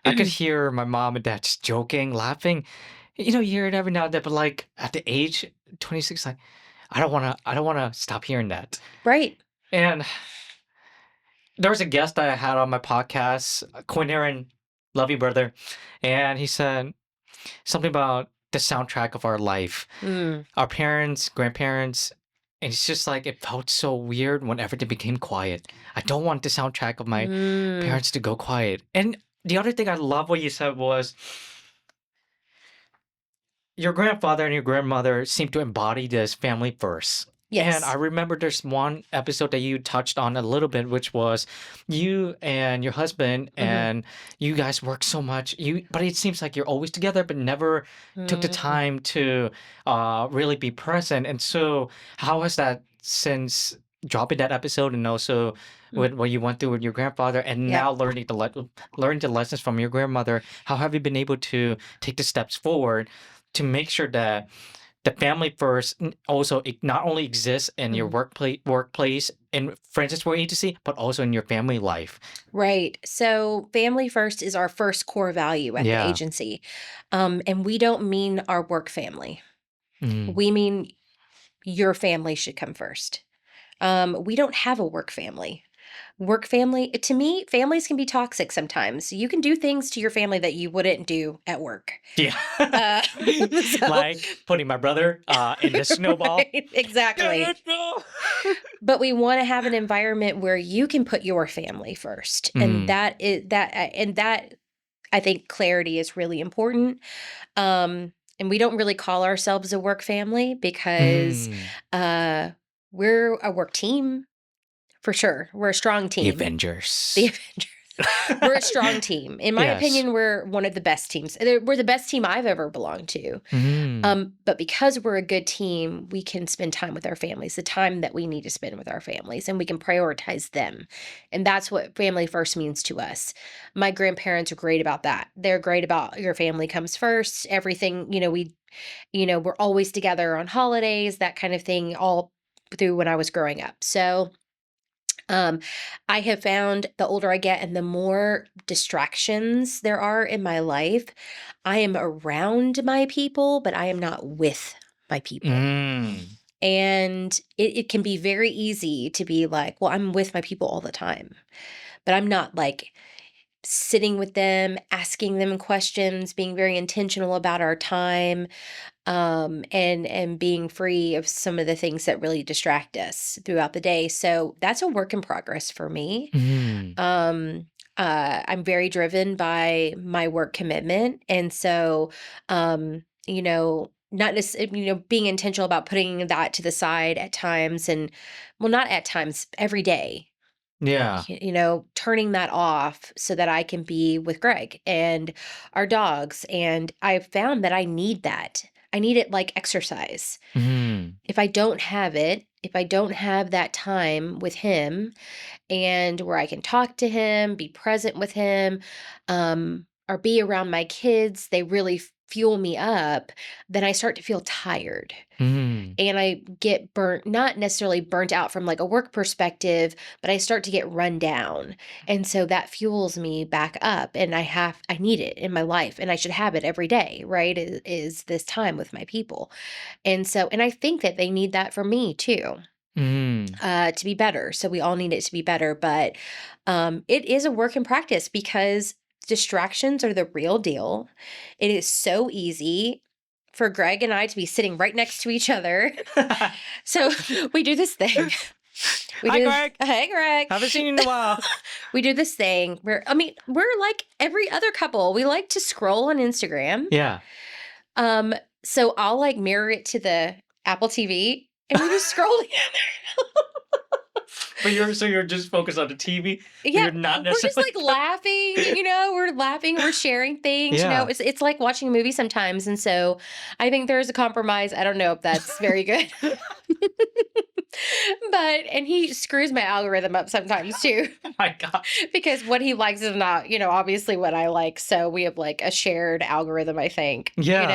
could hear my mom and dad just joking, laughing. You hear it every now and then, but like at the age 26, like I don't wanna stop hearing that. Right. And there was a guest that I had on my podcast, Quinn Aaron, love you, brother, and he said something about the soundtrack of our life, Mm. our parents, grandparents, and it's just like it felt so weird when everything became quiet. I don't want the soundtrack of my Mm. parents to go quiet. And the other thing I love what you said was your grandfather and your grandmother seem to embody this family first. And I Yes. remember there's one episode that you touched on a little bit, which was you and your husband, Mhm. and you guys work so much. But it seems like you're always together, but never took the Mm. time to really be present. And so, how has that since dropping that episode, and also Mm. with what you went through with your grandfather, and Yep. now learning the lessons from your grandmother? How have you been able to take the steps forward to make sure that the family first also not only exists in your Mhm. workplace and Francis agency, but also in your family life? Right. So, family first is our first core value at the Yeah. agency. And we don't mean our work family. Mm. We mean your family should come first. We don't have a work family. Work family, to me, families can be toxic sometimes. You can do things to your family that you wouldn't do at work. Yeah. Uh, so, Like putting my brother in the snowball. right, Get exactly. it, bro. But we wanna have an environment where you can put your family first, and Mm. that I think clarity is really important, and we don't really call ourselves a work family because, Mm. uh, we're a work team, for sure. We're a strong The team. The Avengers. Avengers. We're a strong team. In my Yes. opinion, we're one of the best teams. We're the best team I've ever belonged to. Mm. But because we're a good team, we can spend time with our families, the time that we need to spend with our families, and we can prioritize them. And that's what family first means to us. My grandparents are great about that. They're great about your family comes first. Everything, we're always together on holidays, that kind of thing, all through when I was growing up. So Um, I have found the older I get and the more distractions there are in my life, I am around my people, but I am not with my people. Mm. And it can be very easy to be like, well, I'm with my people all the time, but I'm not like sitting with them, asking them questions, being very intentional about our time, and being free of some of the things that really distract us throughout the day. So that's a work in progress for me. Mm. Um, I'm very driven by my work commitment, and so, not necessarily, being intentional about putting that to the side at times, and well, not at times, every day. Yeah. Turning that off so that I can be with Greg and our dogs. And I've found that I need that. I need it like exercise. Mm. If I don't have it, if I don't have that time with him and where I can talk to him, be present with him, or be around my kids, they really fuel me up, then I start to feel tired Mm. and I get burnt, not necessarily burnt out from like a work perspective, but I start to get run down. And so that fuels me back up and I need it in my life and I should have it every day, right? Is this time with my people. And I think that they need that from me too, Mm. to be better. So we all need it to be better, but it is a work in practice because distractions are the real deal. It is so easy for Greg and I to be sitting right next to each other. So we do this thing. We Hi, do Greg. Hey Greg. Haven't seen you in a while. We do this thing where we're like every other couple. We like to scroll on Instagram. Yeah. Um so I'll like mirror it to the Apple TV and we just scroll together. But you're just focused on the TV. But Yeah, you're not we're just necessarily. like laughing, we're laughing, we're sharing things, Yeah. it's like watching a movie sometimes. And so I think there's a compromise. I don't know if that's very good. And he screws my algorithm up sometimes too, Oh my God. because what he likes is not, obviously what I like. So we have like a shared algorithm, I think. Yeah.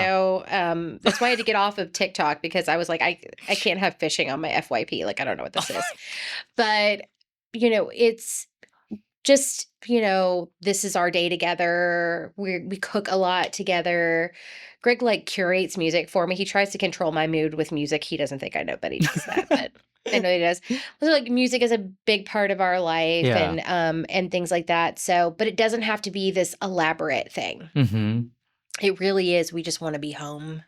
That's why I had to get off of TikTok because I was like, I can't have fishing on my FYP. Like, I don't know what this is. But, it's just, this is our day together. We cook a lot together. Greg like curates music for me. He tries to control my mood with music. He doesn't think I know, but he does that. But I know he does. So like music is a big part of our life Yeah. and things like that. So, but it doesn't have to be this elaborate thing. Mm-hmm. It really is. We just want to be home.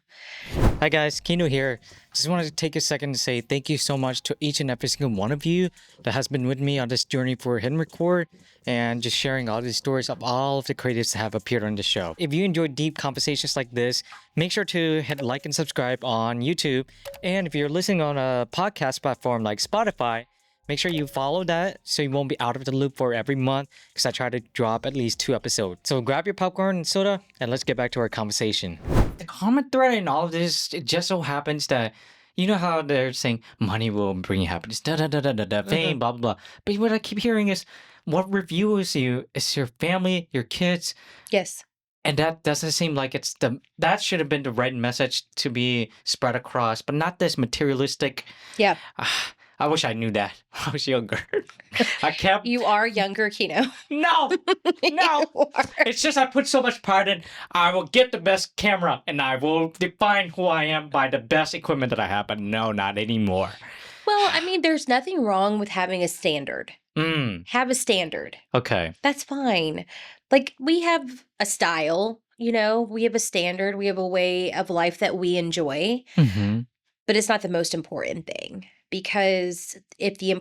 Hi guys, Kino here. Just wanted to take a second to say thank you so much to each and every single one of you that has been with me on this journey for Hidden Record and just sharing all the stories of all of the creatives that have appeared on the show. If you enjoy deep conversations like this, make sure to hit like and subscribe on YouTube. And if you're listening on a podcast platform like Spotify, make sure you follow that so you won't be out of the loop for every month because I try to drop at least 2 episodes. So grab your popcorn and soda and let's get back to our conversation. The common thread in all of this, it just so happens that you know how they're saying money will bring you happiness, da da da da da da, fame, blah blah blah. But what I keep hearing is what refuels you is your family, your kids, Yes. and that doesn't seem like that should have been the right message to be spread across, but not this materialistic. Yeah. I wish I knew that when I was younger. I kept You are younger, Kino. no. You are. It's just I put so much pride in. I will get the best camera and I will define who I am by the best equipment that I have. But no, not anymore. Well, there's nothing wrong with having a standard. Have a standard. Okay. That's fine. Like, we have a style, we have a standard, we have a way of life that we enjoy, Mm-hmm. but it's not the most important thing. Because if the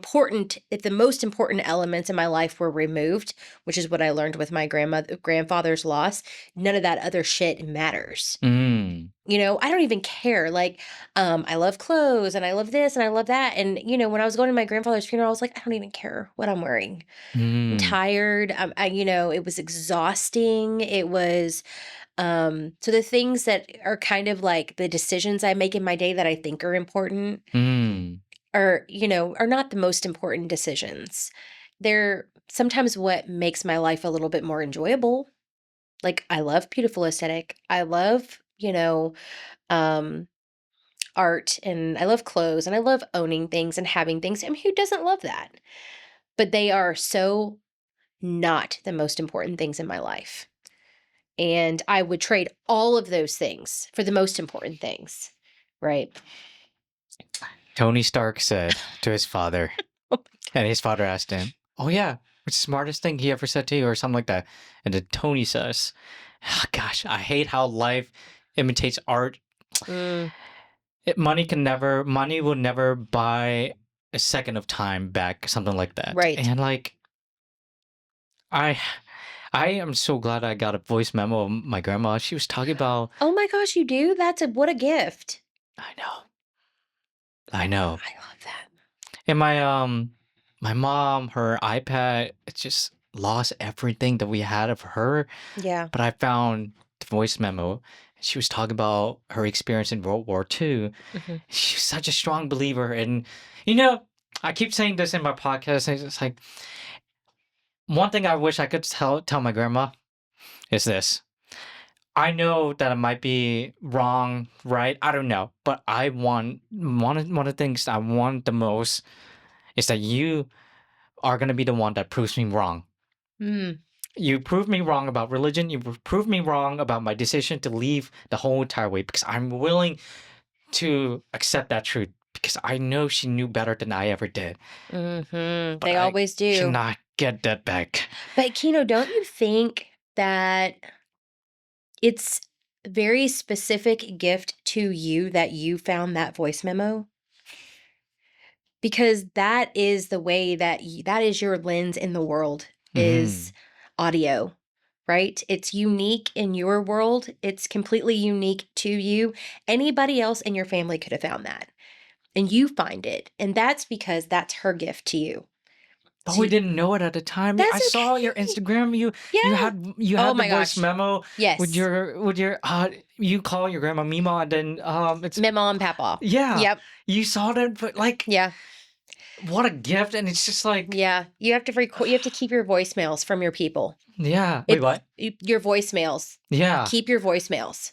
most important elements in my life were removed, which is what I learned with my grandfather's loss, none of that other shit matters. Mm. I don't even care. Like, I love clothes and I love this and I love that. And, when I was going to my grandfather's funeral, I was like, I don't even care what I'm wearing. I'm tired. It was exhausting. It was, so the things that are kind of like the decisions I make in my day that I think are important are not the most important decisions. They're sometimes what makes my life a little bit more enjoyable. Like, I love beautiful aesthetic. I love, um, art, and I love clothes, and I love owning things and having things. Who doesn't love that? but they are so not the most important things in my life. And I would trade all of those things for the most important things, right? Tony Stark said to his father, and his father asked him, "Oh yeah, what's the smartest thing he ever said to you," or something like that. And then Tony says, "Ah, gosh, I hate how life imitates art. Mm, Money will never buy a second of time back," something like that. right. And like, I, I am so glad I got a voice memo of my grandma. She was talking about, Oh my gosh, you do? What a gift. I know, I know. I love that. And my mom, her iPad, it just lost everything that we had of her. Yeah. But I found the voice memo. She was talking about her experience in World War II. Hmm. She's such a strong believer. And, I keep saying this in my podcast. And it's like, one thing I wish I could tell my grandma is this. I know that it might be wrong, right? I don't know. But I want, one of the things I want the most is that you are going to be the one that proves me wrong. Mm, You proved me wrong about religion. You proved me wrong about my decision to leave the whole entire way, because I'm willing to accept that truth, because I know she knew better than I ever did. hmm. But They I always do. cannot get that back. But Kino, don't you think that it's a very specific gift to you that you found that voice memo? Because that is the way that is your lens in the world, is Hmm. audio, right? It's unique in your world. It's completely unique to you. Anybody else in your family could have found that, and you find it, and that's because that's her gift to you. But So we didn't know it at the time. I that's saw your okay. Instagram. You Yeah. you Oh had the my voice gosh. memo with Yes. your you call your grandma Mima, and then it's Mima and Papa. yeah. Yep. You saw that, but like, Yeah. what a gift. And it's just like, Yeah. You have to record. You have to keep your voicemails from your people. yeah. Wait, It's what? your voicemails. Yeah. Keep your voicemails.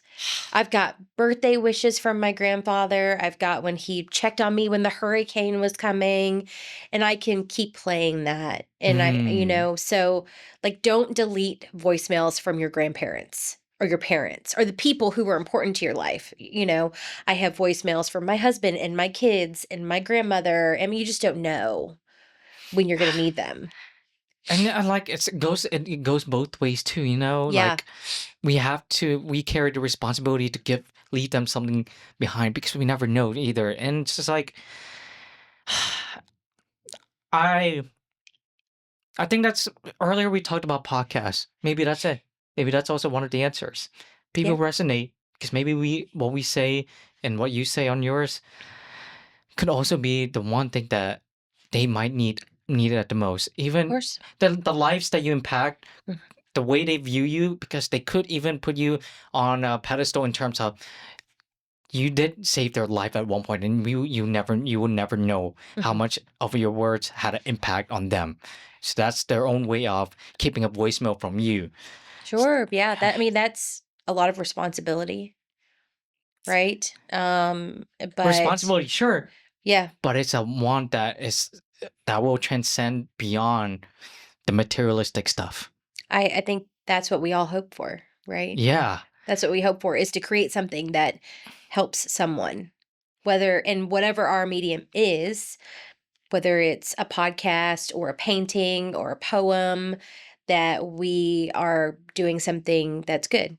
I've got birthday wishes from my grandfather. I've got when he checked on me when the hurricane was coming, and I can keep playing that. And Mm. so like, don't delete voicemails from your grandparents or your parents or the people who were important to your life. I have voicemails from my husband and my kids and my grandmother. I mean, you just don't know when you're going to need them. And like, it goes both ways too, Yeah. like, we carry the responsibility to leave them something behind, because we never know either. And it's just like, I I think that's earlier we talked about podcasts. Maybe that's it. Maybe that's also one of the answers. Yeah. People resonate because maybe what we say and what you say on yours could also be the one thing that they might need it at the most. Of Even course. the lives that you impact, Mhm. the way they view you, because they could even put you on a pedestal in terms of, you did save their life at one point, and you will never know how Mhm. much of your words had an impact on them. So that's their own way of keeping a voicemail from you. Sure. Yeah. That's a lot of responsibility, right? But Responsibility, sure, yeah, but it's a one that will transcend beyond the materialistic stuff. I think that's what we all hope for, right? Yeah. That's what we hope for, is to create something that helps someone, whether in whatever our medium is, whether it's a podcast or a painting or a poem, that we are doing something that's good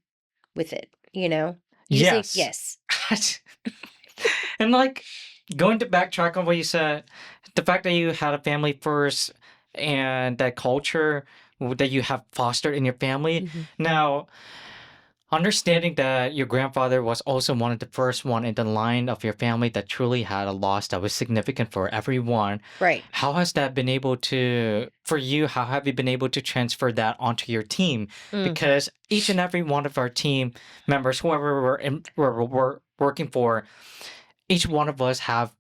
with it, using, Yes. yes. And like, going to backtrack on what you said, the fact that you had a family first and that culture that you have fostered in your family. Mhm. Now, understanding that your grandfather was also one of the first one in the line of your family that truly had a loss that was significant for everyone. Right. How has that been able to, for you, how have you been able to transfer that onto your team? Mm. Because each and every one of our team members, whoever we're working for, each one of us have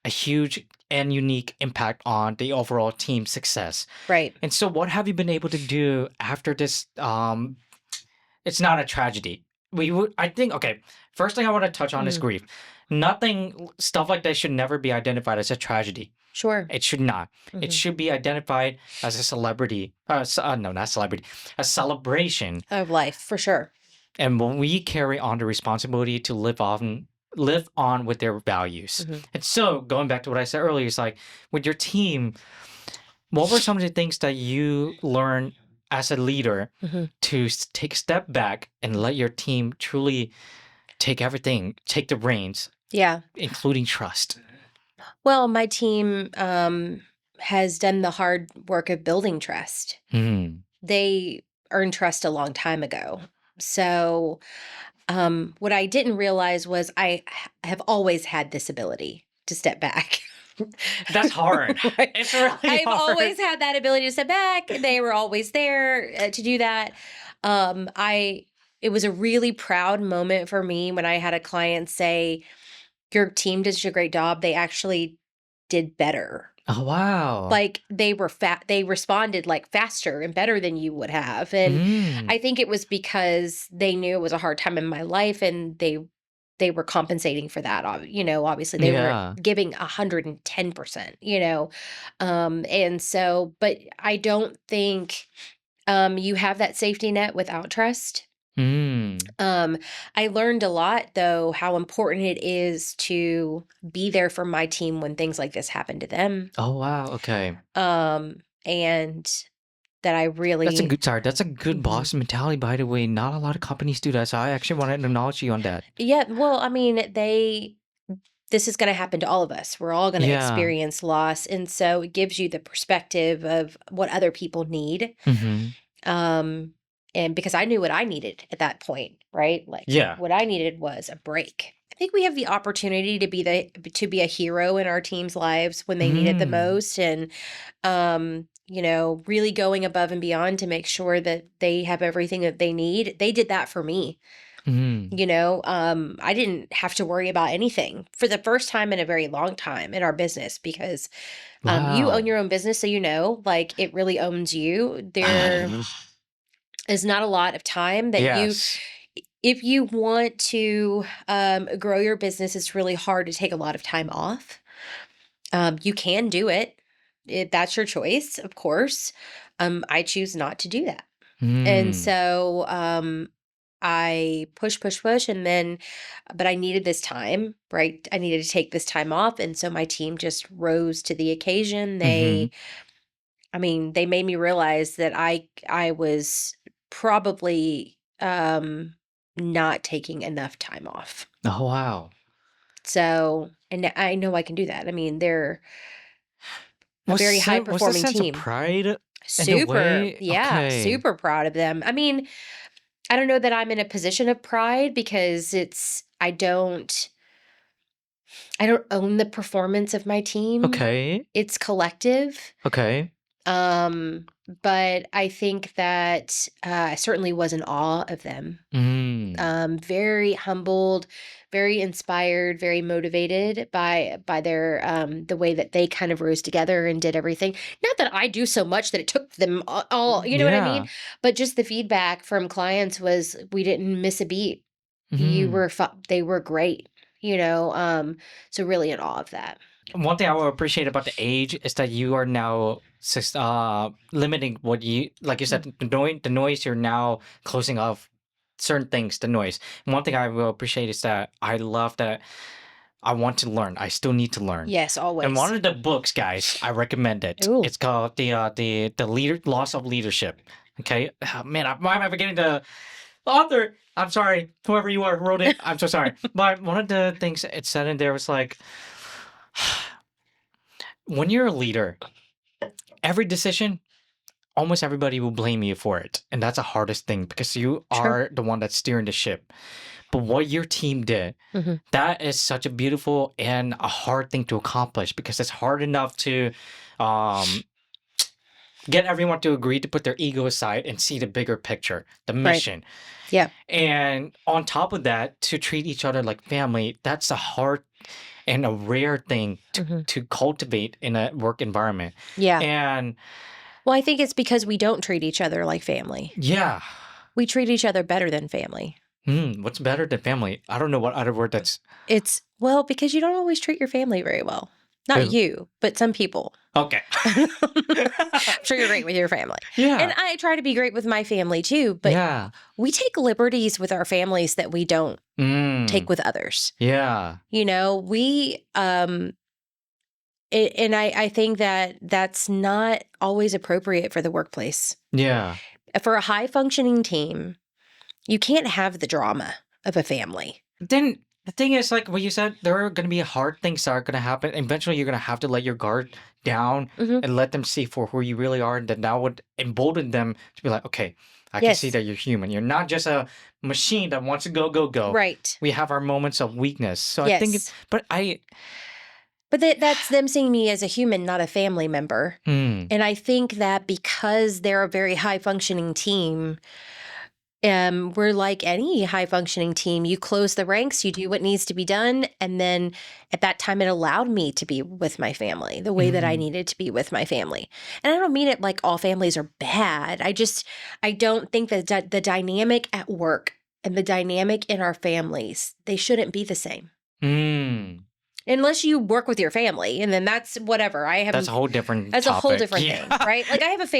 a huge and unique impact on the overall team success. Right. And so what have you been able to do after this? It's not a tragedy. I think, okay, first thing I want to touch on is Mm. grief. Nothing, stuff like that should never be identified as a tragedy. Sure. It should not. It should be identified as a celebrity. No, not celebrity. A celebration. Of life, for sure. And when we carry on the responsibility to live on with their values. And so going back to what I said earlier, it's like with your team, what were some of the things that you learned as a leader to take a step back and let your team truly take everything, take the reins, Yeah. including trust? Well, my team has done the hard work of building trust. They earned trust a long time ago. So what I didn't realize was I have always had this ability to step back. That's hard. Right. It's really I've hard. always had that ability to step back. They were always there to do that. It was a really proud moment for me when I had a client say, "Your team did such a great job. They actually did better." Oh, wow. Like they responded like faster and better than you would have. And I think it was because they knew it was a hard time in my life, and they were compensating for that. Obviously they were giving 110%, and so, but I don't think you have that safety net without trust. I learned a lot, though, how important it is to be there for my team when things like this happen to them. Oh, wow. Okay. And that I really... That's a good boss mentality, by the way. Not a lot of companies do that, so I actually want to acknowledge you on that. Yeah, well, I mean, this is going to happen to all of us. We're all going to experience loss, and so it gives you the perspective of what other people need. And because I knew what I needed at that point, right? Like, what I needed was a break. I think we have the opportunity to be a hero in our team's lives when they need it the most, and really going above and beyond to make sure that they have everything that they need. They did that for me. I didn't have to worry about anything for the first time in a very long time in our business, because you own your own business, so like it really owns you. There is not a lot of time that if you want to grow your business, it's really hard to take a lot of time off. You can do it. That's your choice, of course. I choose not to do that. And so I push, and then, but I needed this time, right? I needed to take this time off. And so my team just rose to the occasion. They made me realize that I was probably not taking enough time off. Oh, wow. So, and I know I can do that. I mean, they're a very high performing was the sense team. Of pride Super, super proud of them. I mean, I don't know that I'm in a position of pride, because I don't own the performance of my team. Okay. It's collective. Okay. But I think that I certainly was in awe of them. Very humbled, very inspired, very motivated by their the way that they kind of rose together and did everything. Not that I do so much that it took them all, you know what I mean? But just the feedback from clients was, we didn't miss a beat. They were great, so really in awe of that. One thing I will appreciate about the age is that you are now limiting what like you said, the noise, you're now closing off certain things, the noise. And one thing I will appreciate is that I love that I want to learn. I still need to learn. Yes, always. And one of the books, guys, I recommend it. Ooh. It's called the Loss of Leadership. Okay, man, why am I forgetting the author? I'm sorry, whoever you are who wrote it. I'm so sorry. But one of the things it said in there was like, when you're a leader, every decision, almost everybody will blame you for it. And that's the hardest thing, because you are the one that's steering the ship. But what your team did, that is such a beautiful and a hard thing to accomplish, because it's hard enough to get everyone to agree to put their ego aside and see the bigger picture, the mission. Right. Yeah. And on top of that, to treat each other like family, that's a hard and a rare thing to cultivate in a work environment. Yeah. And well, I think it's because we don't treat each other like family. Yeah. We treat each other better than family. What's better than family? I don't know what other word that's... It's, well, because you don't always treat your family very well. Not Who? you, but some people. Okay. I'm sure you're great with your family. Yeah. And I try to be great with my family too, but Yeah. we take liberties with our families that we don't take with others. Yeah. You know, we and I think that that's not always appropriate for the workplace. Yeah. For a high functioning team, you can't have the drama of a family. Then the thing is, like what you said, there are going to be hard things that are going to happen. Eventually, you're going to have to let your guard down and let them see for who you really are. And then that would embolden them to be like, okay, I can see Yes. that you're human. You're not just a machine that wants to go, go, go. Right. We have our moments of weakness. So I think Yes. but that's them seeing me as a human, not a family member. And I think that because they're a very high functioning team, we're like any high functioning team. You close the ranks, you do what needs to be done. And then at that time, it allowed me to be with my family the way that I needed to be with my family. And I don't mean it like all families are bad. I don't think that the dynamic at work and the dynamic in our families, they shouldn't be the same. Unless you work with your family, and then that's whatever. That's a whole different That's a whole topic. different thing, right? Like I have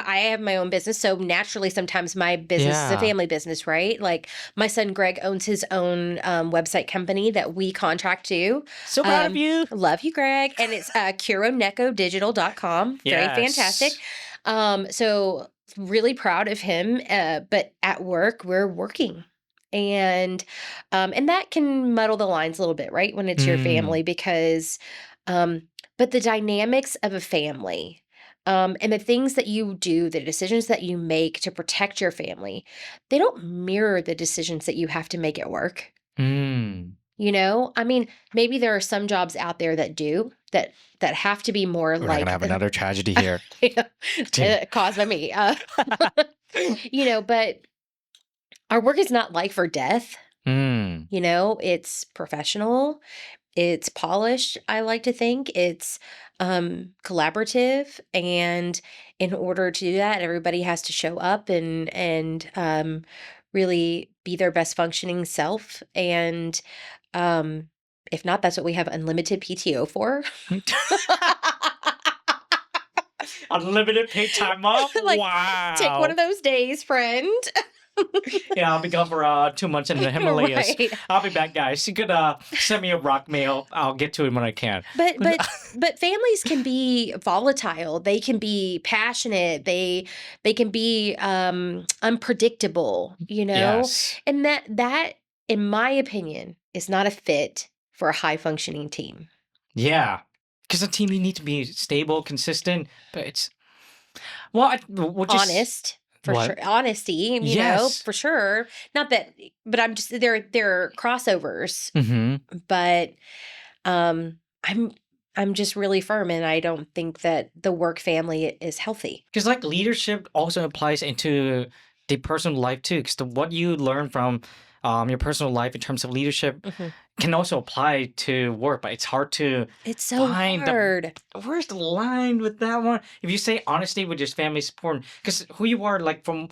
I have my own business, so naturally sometimes my business is a Yeah. family business, right? Like my son Greg owns his own website company that we contract to. So proud of you. Love you, Greg. And it's curonecodigital.com. Very fantastic. So really proud of him. But at work, we're working. And that can muddle the lines a little bit, right? When it's your family, because but the dynamics of a family, and the things that you do, the decisions that you make to protect your family, they don't mirror the decisions that you have to make at work. You know, I mean, maybe there are some jobs out there that do that have to be more We're like gonna have another tragedy here. caused by me. You know, but our work is not life or death. You know, it's professional, it's polished, I like to think. It's collaborative. And in order to do that, everybody has to show up and really be their best functioning self. And if not, that's what we have unlimited PTO for. Unlimited paid time off. Like, wow. Take one of those days, friend. Yeah, I'll be gone for 2 months in the Himalayas. Right. I'll be back, guys. You could send me a rock mail. I'll get to it when I can. But families can be volatile. They can be passionate. They can be unpredictable. You know, Yes. and that, in my opinion, is not a fit for a high functioning team. Yeah, because a team you need to be stable, consistent, but it's we'll just Honest. For What? sure. Honesty, you know, Yes. for sure. Not that, but I'm just, there are crossovers, but I'm just really firm, and I don't think that the work family is healthy. Because like leadership also applies into the personal life too. Because what you learn from your personal life in terms of leadership can also apply to work, but it's hard to It's so find hard. where's the line with that one. If you say honesty with your family support, because who you are, like from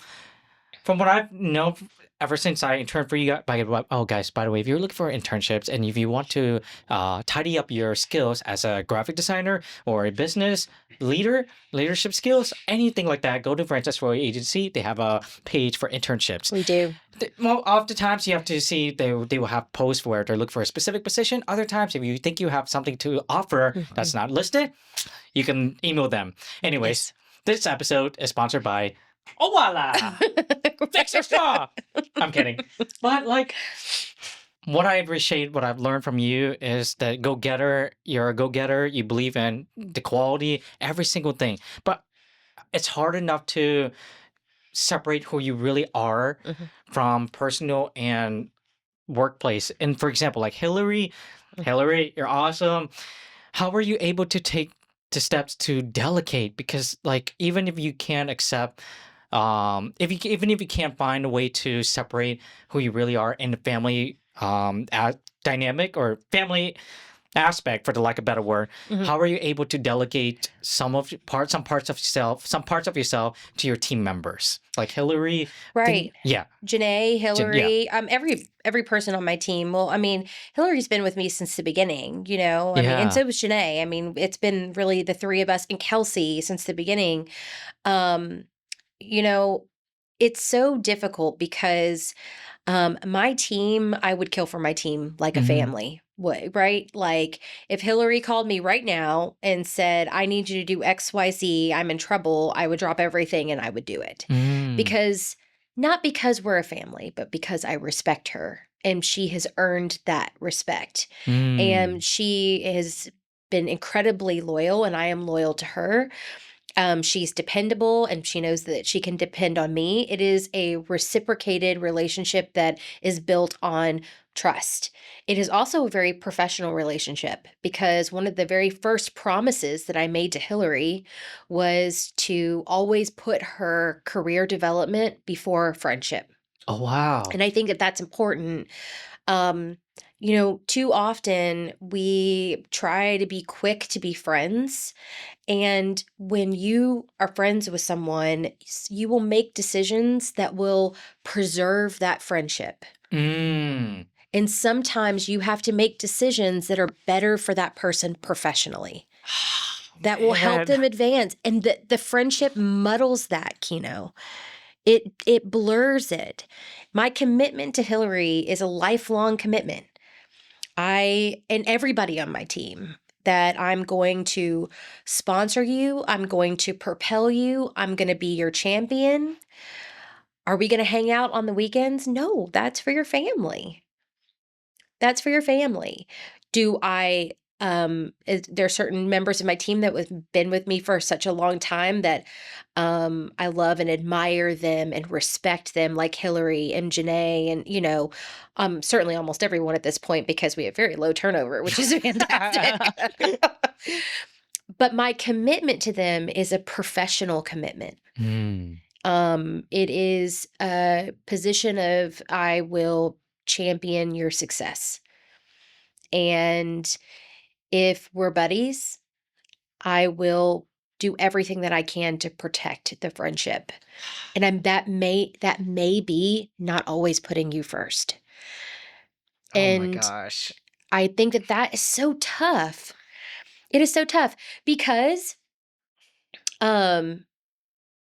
what I've known ever since I interned for you guys. Oh, guys, by the way, if you're looking for internships and if you want to tidy up your skills as a graphic designer or a business leadership skills, anything like that, go to Francis Roy Agency. They have a page for internships. We do. Well, oftentimes you have to see they will have posts where they look for a specific position. Other times, if you think you have something to offer that's not listed, you can email them. Anyways, this episode is sponsored by Voila! Fix your straw! I'm kidding. But like, what I appreciate, what I've learned from you is that go-getter, you're a go-getter, you believe in the quality, every single thing. But it's hard enough to separate who you really are from personal and workplace. And for example, like Hillary, you're awesome. How were you able to take the steps to delegate? Because like, even if you can't accept even if you can't find a way to separate who you really are in the family dynamic or family aspect, for the lack of a better word, Mhm. how are you able to delegate some parts of yourself to your team members? Like Hillary, Right. yeah, Janae, yeah, Hillary, every person on my team. Well, I mean, Hillary's been with me since the beginning, I mean, and yeah. so was Janae. I mean, it's been really the three of us and Kelsey since the beginning. Um, you know, it's so difficult because my team, I would kill for my team like a Mhm. family would, right? Like if Hillary called me right now and said, I need you to do XYZ, I'm in trouble, I would drop everything and I would do it. Mm. Because not because we're a family, but because I respect her and she has earned that respect. Mm. And she has been incredibly loyal and I am loyal to her. She's dependable and she knows that she can depend on me. It is a reciprocated relationship that is built on trust. It is also a very professional relationship because one of the very first promises that I made to Hillary was to always put her career development before friendship. Oh, wow. And I think that that's important. Um, too often we try to be quick to be friends, and when you are friends with someone, you will make decisions that will preserve that friendship. Mm. And sometimes you have to make decisions that are better for that person professionally, that will help Man. them advance. And the friendship muddles that, Kino. It blurs it. My commitment to Hillary is a lifelong commitment. And everybody on my team, that I'm going to sponsor you, I'm going to propel you, I'm going to be your champion. Are we going to hang out on the weekends? No, that's for your family. That's for your family. Do I there are certain members of my team that have been with me for such a long time that I love and admire them and respect them, like Hillary and Janae and certainly almost everyone at this point because we have very low turnover, which is fantastic. But my commitment to them is a professional commitment. Mm. It is a position of I will champion your success. And if we're buddies, I will do everything that I can to protect the friendship. And that may be not always putting you first. Oh my And gosh. I think that that is so tough. It is so tough because um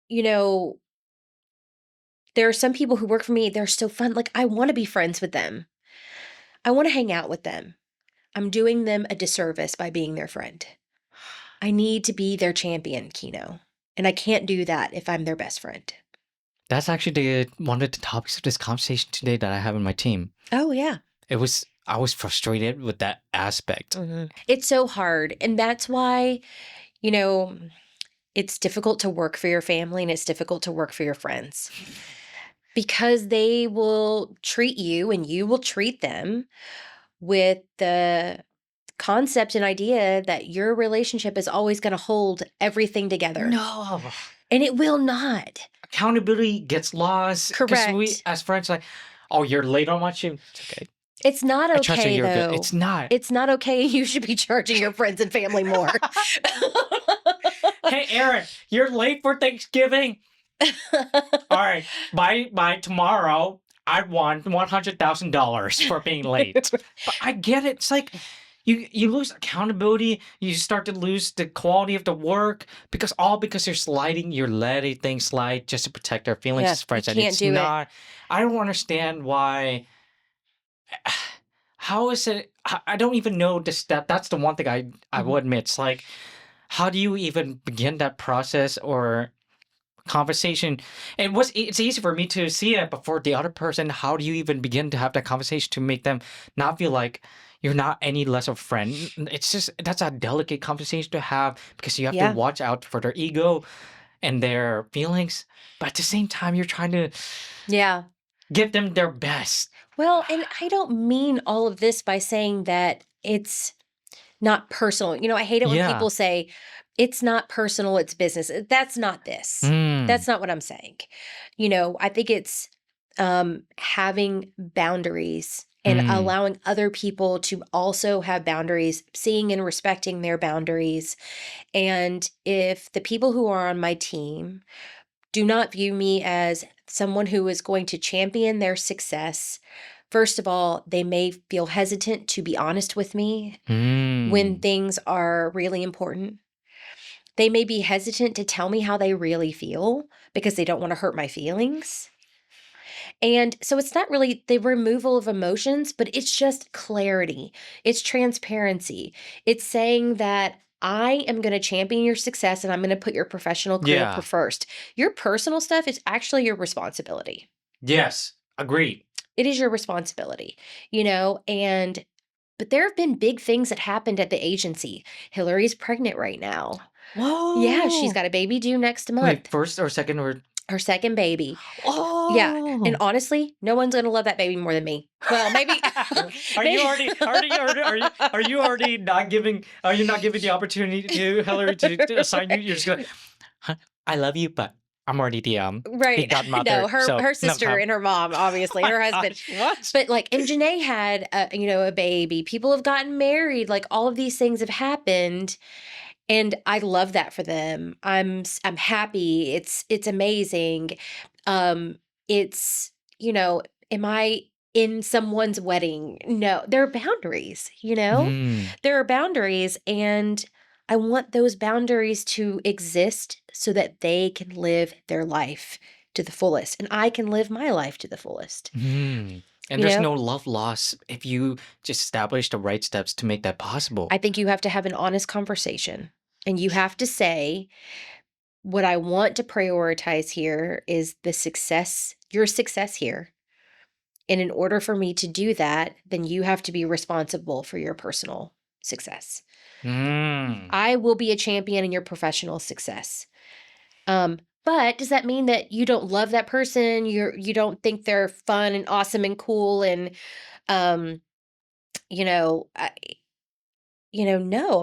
you know there are some people who work for me, they're so fun. Like I want to be friends with them. I want to hang out with them. I'm doing them a disservice by being their friend. I need to be their champion, Kino. And I can't do that if I'm their best friend. That's actually one of the topics of this conversation today that I have in my team. Oh, yeah. I was frustrated with that aspect. It's so hard. And that's why, you know, it's difficult to work for your family and it's difficult to work for your friends because they will treat you and you will treat them with the concept and idea that your relationship is always going to hold everything together. No. And it will not. Accountability gets lost because we, Correct. as friends, like, oh, you're late on my shift. It's okay. It's not I trust that okay, you're good. though. It's not. It's not okay. You should be charging your friends and family more. Hey, Aaron, you're late for Thanksgiving. All right, by tomorrow, I want $100,000 for being late. But I get it. It's like you lose accountability. You start to lose the quality of the work because you're letting things slide just to protect our feelings Yeah, as friends, you and can't it's do it. not. I don't understand why. How is it? I don't even know the step. That's the one thing I will admit. It's like, how do you even begin that process or conversation? It's easy for me to see it, but for the other person, how do you even begin to have that conversation to make them not feel like you're not any less of a friend? It's just that's a delicate conversation to have because you have to Yeah. watch out for their ego and their feelings, but at the same time, you're trying to Yeah. give them their best. Well, and I don't mean all of this by saying that it's not personal. I hate it when Yeah. people say it's not personal, it's business. That's not this. Mm. That's not what I'm saying. I think it's having boundaries and Mm. allowing other people to also have boundaries, seeing and respecting their boundaries. And if the people who are on my team do not view me as someone who is going to champion their success, first of all, they may feel hesitant to be honest with me when Mm. things are really important. They may be hesitant to tell me how they really feel because they don't want to hurt my feelings. And so it's not really the removal of emotions, but it's just clarity. It's transparency. It's saying that I am going to champion your success and I'm going to put your professional career Yeah. first. Your personal stuff is actually your responsibility. Yes. Agreed. It is your responsibility, but there have been big things that happened at the agency. Hillary's pregnant right now. Yeah, she's Whoa. got a baby due next Wait, month. first or second or Her second baby. Yeah, and oh. honestly, no one's gonna love that baby more than me. Well, maybe. Are you not giving the opportunity to Hillary to assign you? You're just going, "Huh, I love you, but I'm already the Right? godmother. No, So her sister and her mom, obviously, her husband. What? But and Janae had a baby. People have gotten married. Like all of these things have happened, and I love that for them. I'm happy. It's amazing. It's am I in someone's wedding? No, there are boundaries. Mm. There are boundaries, and I want those boundaries to exist so that they can live their life to the fullest, and I can live my life to the fullest. Mm. And You there's know? no love loss if you just establish the right steps to make that possible. I think you have to have an honest conversation, and you have to say, what I want to prioritize here is your success here. And in order for me to do that, then you have to be responsible for your personal success. Mm. I will be a champion in your professional success. But does that mean that you don't love that person? You don't think they're fun and awesome and cool and um, no. I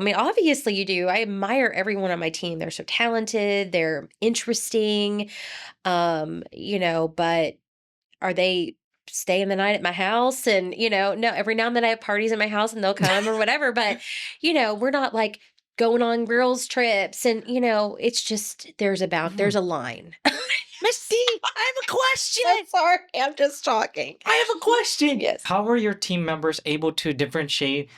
mean, obviously you do. I admire everyone on my team. They're so talented, they're interesting. But are they staying the night at my house? And, no, every now and then I have parties at my house and they'll come or whatever. But, we're not like going on girls' trips. And, it's just there's a line. Misty, I have a question. I'm sorry. I'm just talking. I have a question. Yes. How are your team members able to differentiate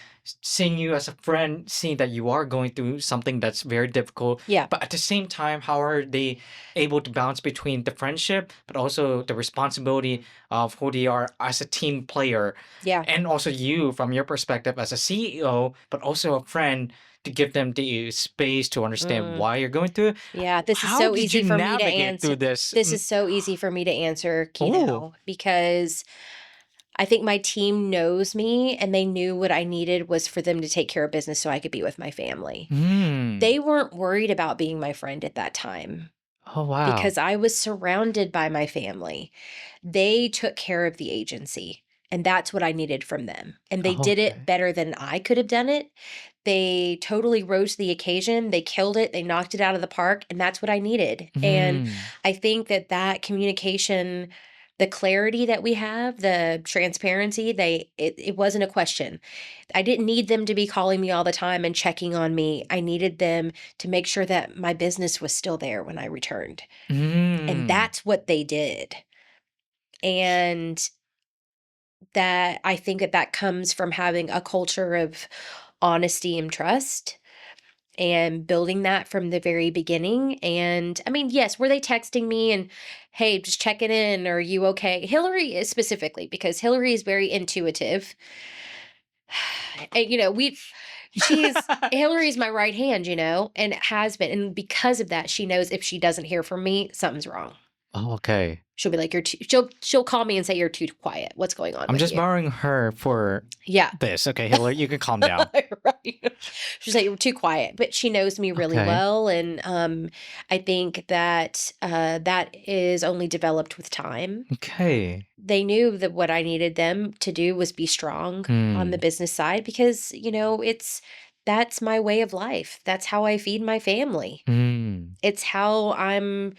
seeing you as a friend, seeing that you are going through something that's very difficult? Yeah. But at the same time, how are they able to balance between the friendship, but also the responsibility of who they are as a team player? Yeah. And also you, from your perspective as a CEO, but also a friend, to give them the space to understand why you're going through it. Yeah, this is How so did easy you for me to navigate answer. through this? This is so easy for me to answer, Oh. Kino, because I think my team knows me and they knew what I needed was for them to take care of business so I could be with my family. Mm. They weren't worried about being my friend at that time Oh, wow. because I was surrounded by my family. They took care of the agency, and that's what I needed from them. And they did Okay. it better than I could have done it. They totally rose to the occasion. They killed it. They knocked it out of the park, and that's what I needed. And Mm. I think that communication, the clarity that we have, the transparency, it wasn't a question. I didn't need them to be calling me all the time and checking on me. I needed them to make sure that my business was still there when I returned. And Mm. that's what they did. And that I think that comes from having a culture of honesty and trust and building that from the very beginning. And I mean, yes, were they texting me and, hey, just checking in, are you okay? Hillary is specifically, because Hillary is very intuitive. And, Hillary's my right hand, and it has been. And because of that, she knows if she doesn't hear from me, something's wrong. Oh, okay. She'll be like, she'll call me and say, you're too quiet. What's going on I'm with just you? borrowing her for this. Okay, Hillary, you can calm down. Right. She's like, you're too quiet, but she knows me really Okay. well. And I think that that is only developed with time. Okay. They knew that what I needed them to do was be strong on the business side because, that's my way of life. That's how I feed my family. It's how I'm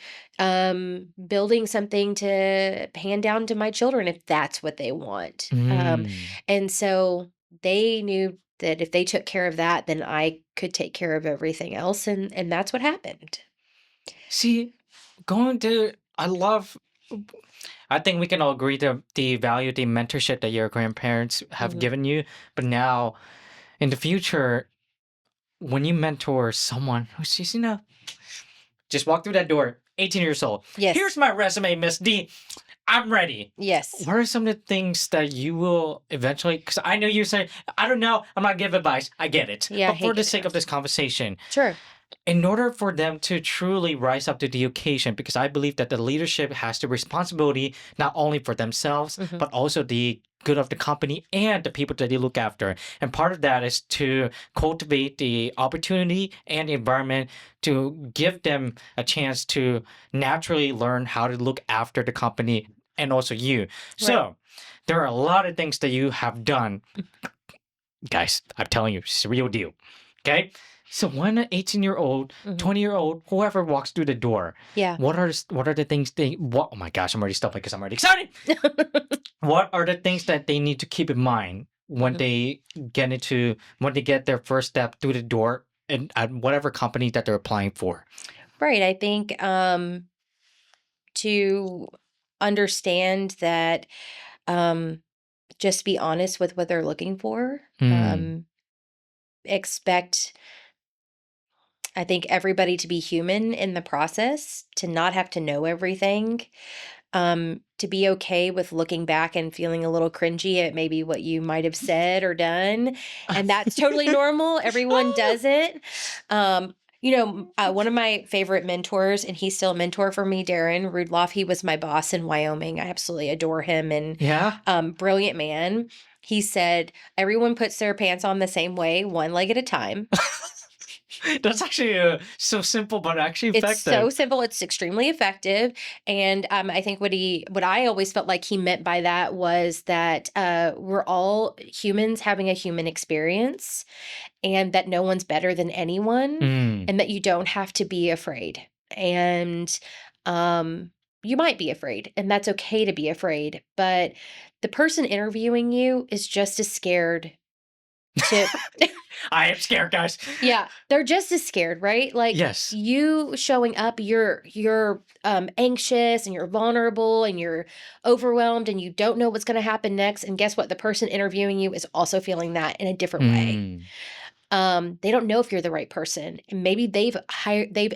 building something to hand down to my children if that's what they want. And so they knew that if they took care of that, then I could take care of everything else, and that's what happened. See, I think we can all agree that the value, the mentorship that your grandparents have Mhm. given you. But now, in the future, when you mentor someone who's just, just walk through that door, 18 years old. Yes. Here's my resume, Miss D. I'm ready. Yes. What are some of the things that you will eventually? Because I know you say, I don't know, I'm not giving advice. I get it. Yeah, I But hate for the giving sake of advice. this conversation, Sure. in order for them to truly rise up to the occasion, because I believe that the leadership has the responsibility not only for themselves, Mhm. but also the good of the company and the people that they look after. And part of that is to cultivate the opportunity and the environment to give them a chance to naturally learn how to look after the company and also you. So there are a lot of things that you have done. Guys, I'm telling you, it's a real deal. Okay? So when an 18-year-old, Mhm. 20-year-old, whoever walks through the door, Yeah. what are the things oh my gosh, I'm already stuffed because I'm already excited. What are the things that they need to keep in mind when Mhm. they get their first step through the door at whatever company that they're applying for? Right. I think to understand that just be honest with what they're looking for. Hmm. Expect, I think, everybody to be human in the process, to not have to know everything, to be okay with looking back and feeling a little cringy at maybe what you might have said or done. And that's totally normal. Everyone does it. One of my favorite mentors, and he's still a mentor for me, Darren Rudloff, he was my boss in Wyoming. I absolutely adore him and Yeah. brilliant man. He said, everyone puts their pants on the same way, one leg at a time. That's actually so simple, but actually It's so effective. simple, it's extremely effective, and, I think what I always felt like he meant by that was that, we're all humans having a human experience, and that no one's better than anyone, Mm. and that you don't have to be afraid, and, um, you might be afraid, and that's okay to be afraid, but the person interviewing you is just as scared to I am scared, guys. Yeah, they're just as scared, right? Like Yes. you showing up, you're anxious and you're vulnerable and you're overwhelmed and you don't know what's going to happen next. And guess what? The person interviewing you is also feeling that in a different way. Mm. They don't know if you're the right person, and maybe they've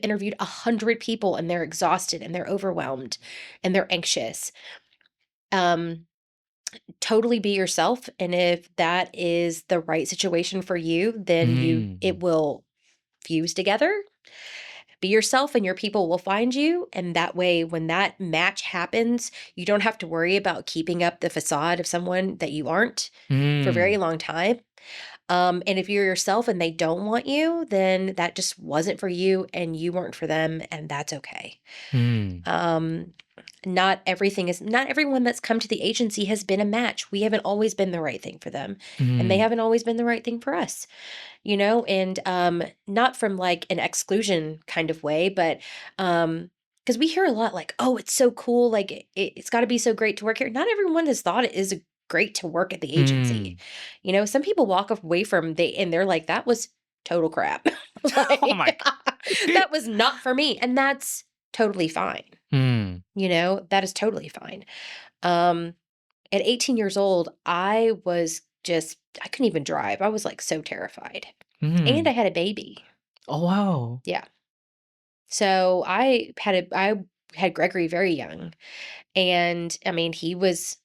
interviewed 100 people and they're exhausted and they're overwhelmed and they're anxious. Um, totally be yourself, and if that is the right situation for you, then it Mm. will fuse together. Be yourself and your people will find you. And that way, when that match happens, you don't have to worry about keeping up the facade of someone that you aren't for a very Mm. long time. And if you're yourself and they don't want you, then that just wasn't for you and you weren't for them. And that's okay. Mm. Um, not everyone that's come to the agency has been a match. We haven't always been the right thing for them, and they Mm. haven't always been the right thing for us. And not from like an exclusion kind of way, but because we hear a lot like, oh, it's so cool, like it's got to be so great to work here. Not everyone has thought it is great to work at the agency. Mm. Some people walk away from and they're like, that was total crap. Oh my Like, god. that was not for me, and that's totally fine. Mm. That is totally fine. um at 18 years old, I couldn't even drive. I was like so terrified. And I Mm. had a baby. Oh wow. Yeah. So I had Gregory very young. And I mean, he was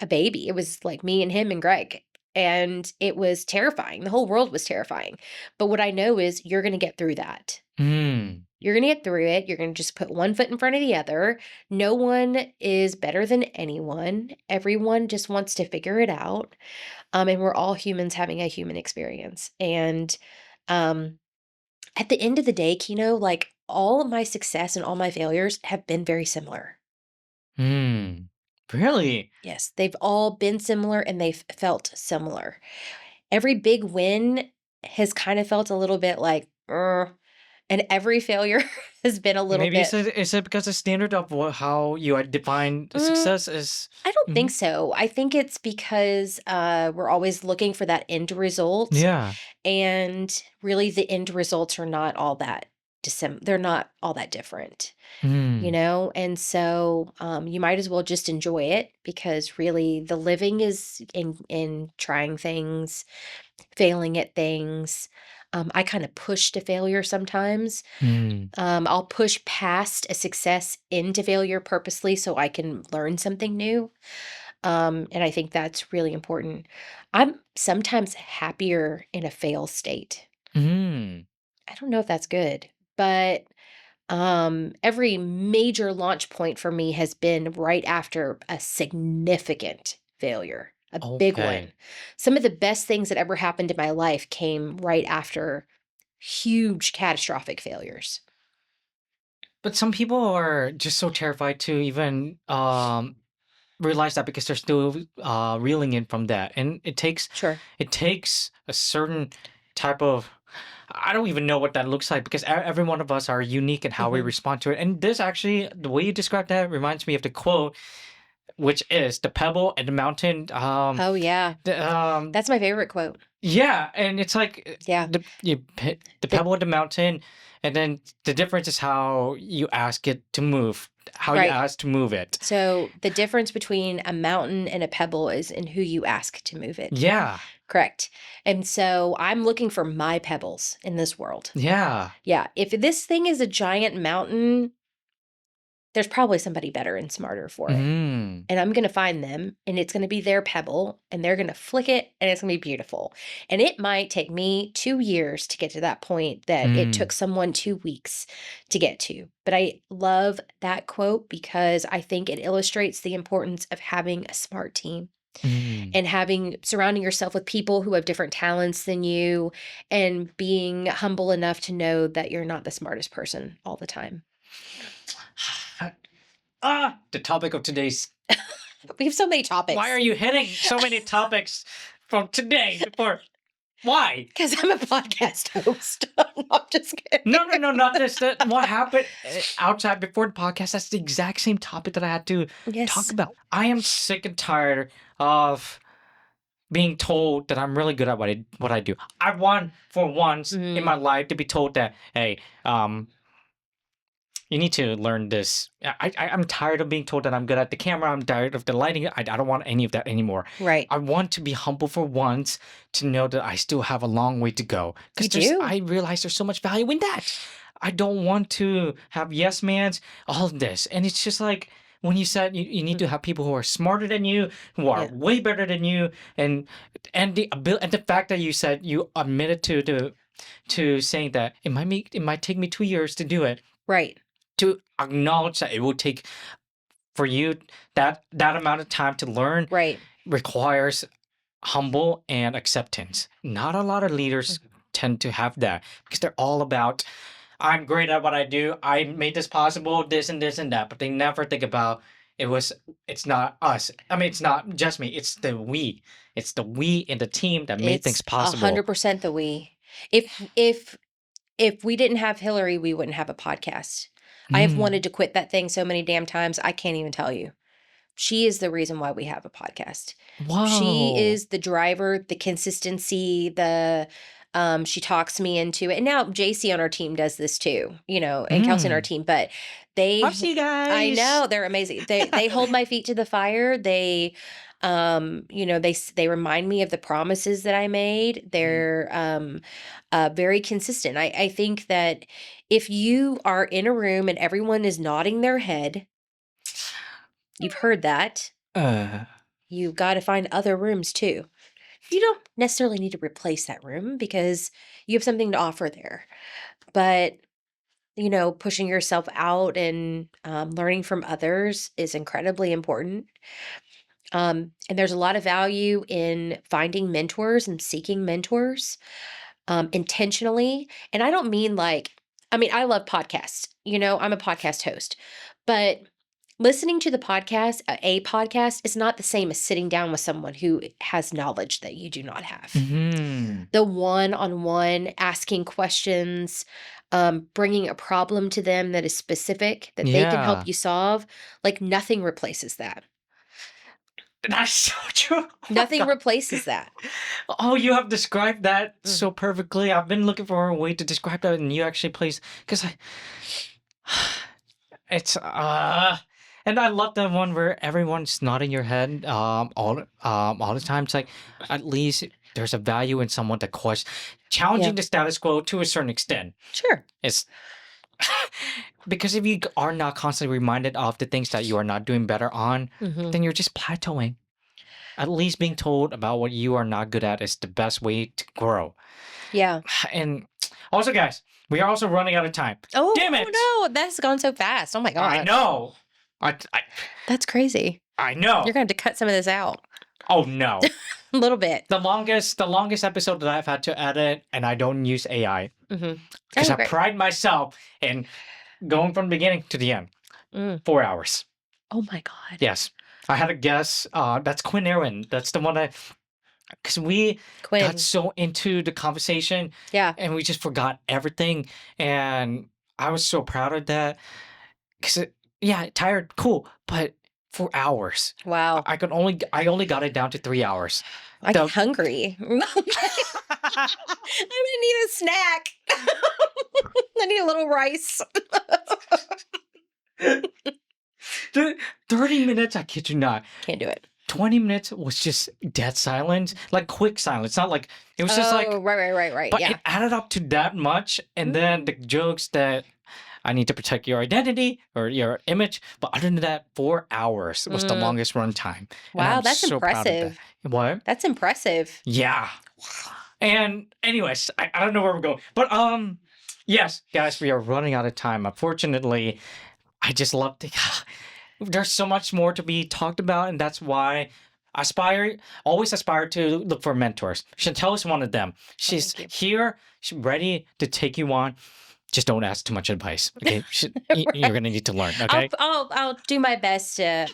a baby. It was like me and him and Greg. And it was terrifying. The whole world was terrifying. But what I know is you're going to get through that. Mm. You're going to get through it. You're going to just put one foot in front of the other. No one is better than anyone. Everyone just wants to figure it out. And we're all humans having a human experience. And um, at the end of the day, Kino, like all of my success and all my failures have been very similar. Mm. Really? Yes, they've all been similar and they've felt similar. Every big win has kind of felt a little bit like, And every failure has been a little Maybe bit. is it because the standard of how you define success is? I don't think Mhm. so. I think it's because we're always looking for that end result. Yeah. And really, the end results are not all that they're not all that different, Mm. And so you might as well just enjoy it because really the living is in trying things, failing at things. I kind of push to failure sometimes. Mm. I'll push past a success into failure purposely so I can learn something new. And I think that's really important. I'm sometimes happier in a fail state. Mm. I don't know if that's good, but every major launch point for me has been right after a significant failure, a big one. Okay. Some of the best things that ever happened in my life came right after huge catastrophic failures. But some people are just so terrified to even realize that because they're still reeling in from that, and Sure. it takes a certain type of, I don't even know what that looks like because every one of us are unique in how we Hmm. respond to it. And this actually, the way you describe that reminds me of the quote, which is the pebble and the mountain. Oh, yeah. The, That's my favorite quote. yeah, and it's like Yeah. the The, pebble and the mountain, and then the difference is how you ask it to move, how you right. ask to move it. So the difference between a mountain and a pebble is in who you ask to move it. Yeah, Correct. And so I'm looking for my pebbles in this world. yeah. Yeah. If this thing is a giant mountain, there's probably somebody better and smarter for it. Mm, And I'm going to find them and it's going to be their pebble and they're going to flick it and it's going to be beautiful. And it might take me 2 years to get to that point that it mm, took someone 2 weeks to get to. But I love that quote because I think it illustrates the importance of having a smart team mm. and surrounding yourself with people who have different talents than you and being humble enough to know that you're not the smartest person all the time. The topic of today's. We have so many Why are topics you hitting so many topics from today before? Why? because I'm a podcast host. I'm just kidding. No, no, no, not this. That what happened outside before the podcast. That's the exact same topic that I had to talk Yes. about. I am sick and tired of being told that I'm really good at what I do. I want for once in Mm, my life to be told that, hey, you need to learn this. I'm tired of being told that I'm good at the camera. I'm tired of the lighting. I don't want any of that anymore. right. I want to be humble for once to know that I still have a long way to go. You Because do. I realize there's so much value in that. I don't want to have yes mans, all of this. And it's just like when you said you need Mm, to have people who are smarter than you, who are yeah. way better than you, and the fact that you said you admitted to saying that it might take me 2 years to do it, Right. to acknowledge that it will take for you that amount of time to learn Right. requires humble and acceptance. Not a lot of leaders Mhm. tend to have that because they're all about, I'm great at what I do, I made this possible, this and this and that, but they never think about it's not us. I mean, it's not just me, it's the we. It's the we in the team that made things It's possible. 100% the we. If we didn't have Hillary, we wouldn't have a podcast. I have Mm. wanted to quit that thing so many damn times. I can't even tell you. She is the reason why we have a podcast. She Whoa. is the driver, the consistency, she talks me into it. And now JC on our team does this too, and Kelsey on our Mm. team, but they Love you I guys. know, they're amazing. They hold my feet to the fire. They remind me of the promises that I made. Mm. They're very consistent. I think that if you are in a room and everyone is nodding their head, you've heard that. Uh, You've got to find other rooms too. You don't necessarily need to replace that room because you have something to offer there. But, pushing yourself out and learning from others is incredibly important. And there's a lot of value in finding mentors and seeking mentors intentionally. And I don't mean I love podcasts. I'm a podcast host, but listening to a podcast is not the same as sitting down with someone who has knowledge that you do not have. mhm. The one on one asking questions, bringing a problem to them that is specific that they can help Yeah. you solve, like nothing replaces that. That's so true. Oh my Nothing God. replaces that. Oh, you have described that Mm. so perfectly. I've been looking for a way to describe that, and you actually place because I it's and I love the one where everyone's nodding your head all the time. It's like at least there's a value in someone that question Yeah. challenging the status quo to a certain extent. Sure. It's because if you are not constantly reminded of the things that you are not doing better on, Mhm. then you're just plateauing. At least being told about what you are not good at is the best way to grow. Yeah. And also, guys, we are also running out of time. Oh, Damn it! oh no, that's gone so fast. Oh my I gosh. know. That's crazy. I You're know. gonna have to cut some of this out. Oh no. A little bit. The longest episode that I've had to edit, and I don't use AI Mhm. because Oh, I great. pride myself in going from the beginning to the end. Mm. 4 hours. Oh my god. Yes. I had a guess. That's Quinn Erwin. That's the one because we got Quinn. so into the conversation Yeah. and we just forgot everything. And I was so proud of that because, yeah, tired, cool, but 4 hours. Wow. I only got it down to 3 hours. I'm The- hungry. I'm gonna need a snack. I need a little rice. the 30 minutes, I kid you not. Can't do it. 20 minutes was just dead silence, like quick silence. Not like it was just like, Oh, right. but Yeah. it added up to that much. And then the jokes that I need to protect your identity or your image. But other than that, 4 hours was the Mm. longest run time. And Wow, I'm that's so proud of that. impressive. What? That's impressive. Yeah. And anyways, I don't know where we're going. But yes, guys, we are running out of time. Unfortunately, I just love to there's so much more to be talked about, and that's why always aspire to look for mentors. Shantelle is one of them. She's thank here, she's ready to take you on. Just don't ask too much advice. Okay. You're gonna need to learn. Okay. I'll do my best to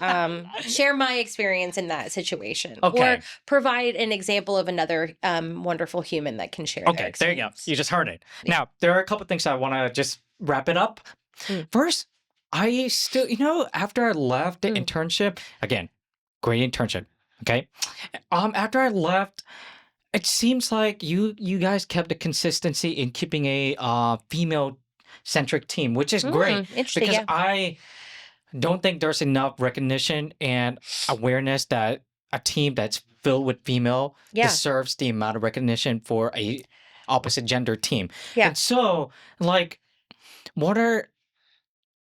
share my experience in that situation, Okay. or provide an example of another wonderful human that can share their Okay, there you go. experience. You just heard it. Now, there are a couple things I want to just wrap it up. Mm. First, I still, after I left the Mm. internship, again, great internship. Okay. After I left, it seems like you guys kept the consistency in keeping a female centric team, which is great Interesting. because Yeah. I don't think there's enough recognition and awareness that a team that's filled with female Yeah. deserves the amount of recognition for a opposite gender team. Yeah. And so, like, what are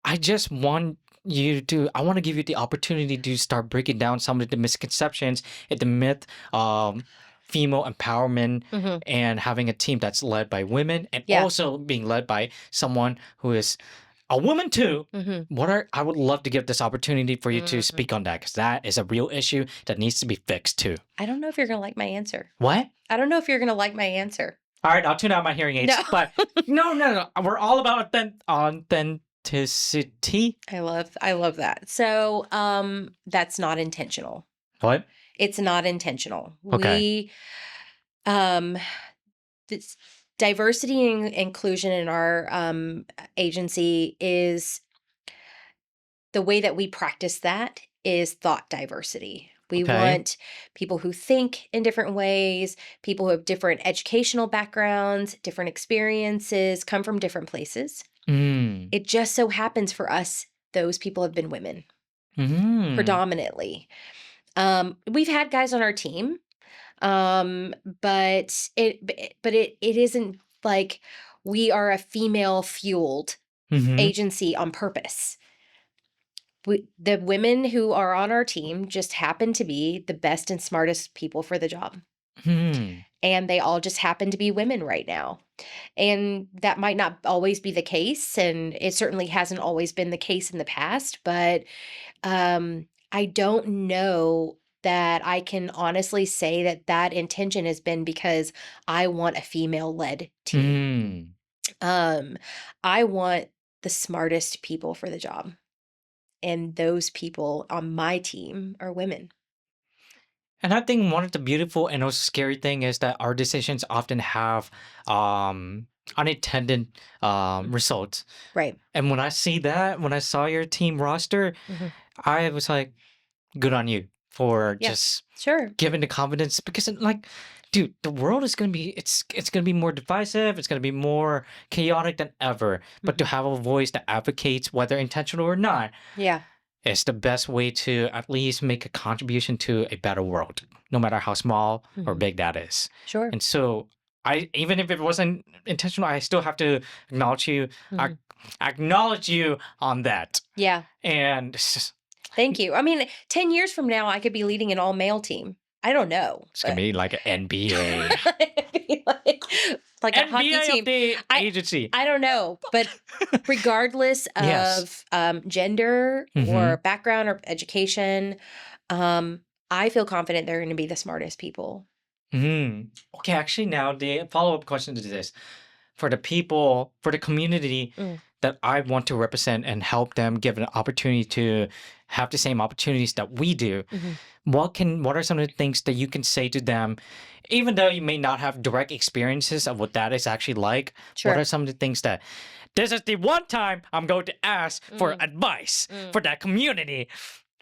I just want I want to give you the opportunity to start breaking down some of the misconceptions and the myth female empowerment Mhm. and having a team that's led by women and Yeah. also being led by someone who is a woman too. Mhm. I would love to give this opportunity for you to Mhm. speak on that because that is a real issue that needs to be fixed too. I don't know if you're gonna like my answer. What? I don't know if you're gonna like my answer. All right, I'll tune out my hearing aids. No. But no. We're all about authenticity. I love that. So, that's not intentional. What? It's not intentional. Okay. This diversity and inclusion in our agency is the way that we practice that is thought diversity. We Okay. want people who think in different ways, people who have different educational backgrounds, different experiences, come from different places. Mm. It just so happens for us, those people have been women Mm. predominantly. We've had guys on our team, but it isn't like we are a female fueled Mhm. agency on purpose. The women who are on our team just happen to be the best and smartest people for the job. Hmm. And they all just happen to be women right now. And that might not always be the case. And it certainly hasn't always been the case in the past. But I don't know that I can honestly say that that intention has been because I want a female led team. I want the smartest people for the job. And those people on my team are women. And I think one of the beautiful and also scary thing is that our decisions often have unintended results. Right. And when I saw your team roster, I was like, good on you for Yeah. just Sure. giving the confidence, because like, dude, the world is gonna be it's gonna be more divisive, it's gonna be more chaotic than ever. But to have a voice that advocates, whether intentional or not, Yeah. is the best way to at least make a contribution to a better world, no matter how small or big that is. Sure. And so even if it wasn't intentional, I still have to acknowledge you, acknowledge you on that. Yeah. And Thank you. I mean, 10 years from now, I could be leading an all male team. I don't know. it's gonna be like an NBA. It'd be like a hockey NBA team. of the agency. I don't know, but regardless Yes. of gender or background or education, I feel confident they're going to be the smartest people. Okay, actually, now the follow-up question to this. For the people, for the community that I want to represent and help them give an opportunity to have the same opportunities that we do, what are some of the things that you can say to them, even though you may not have direct experiences of what that is actually like? Sure. What are some of the things that this is the one time I'm going to ask for advice for that community?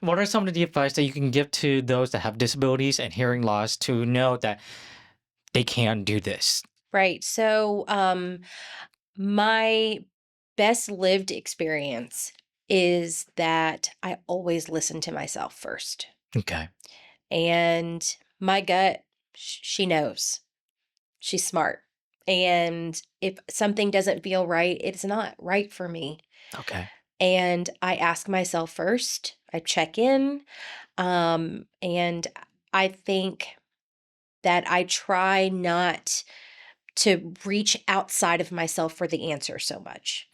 What are some of the advice that you can give to those that have disabilities and hearing loss to know that they can do this? Right. So, my best lived experience is that I always listen to myself first. Okay. And my gut, she knows. She's smart. And if something doesn't feel right, it's not right for me. Okay. And I ask myself first, I check in, and I think that I try not to reach outside of myself for the answer so much.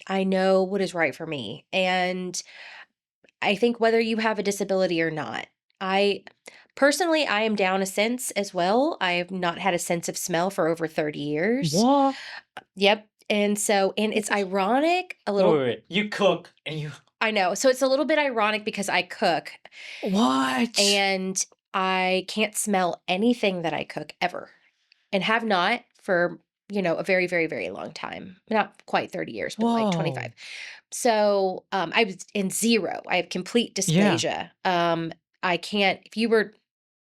I know what is right for me. And I think whether you have a disability or not, I personally, I am down a sense as well. I have not had a sense of smell for over 30 years. What? Yep. And it's ironic a little. Wait. You cook and you. I know. So it's a little bit ironic because I cook What? and I can't smell anything that I cook ever and have not for, a very, very, very long time. Not quite 30 years, but like 25. So I was in zero. I have complete dysplasia. I can't,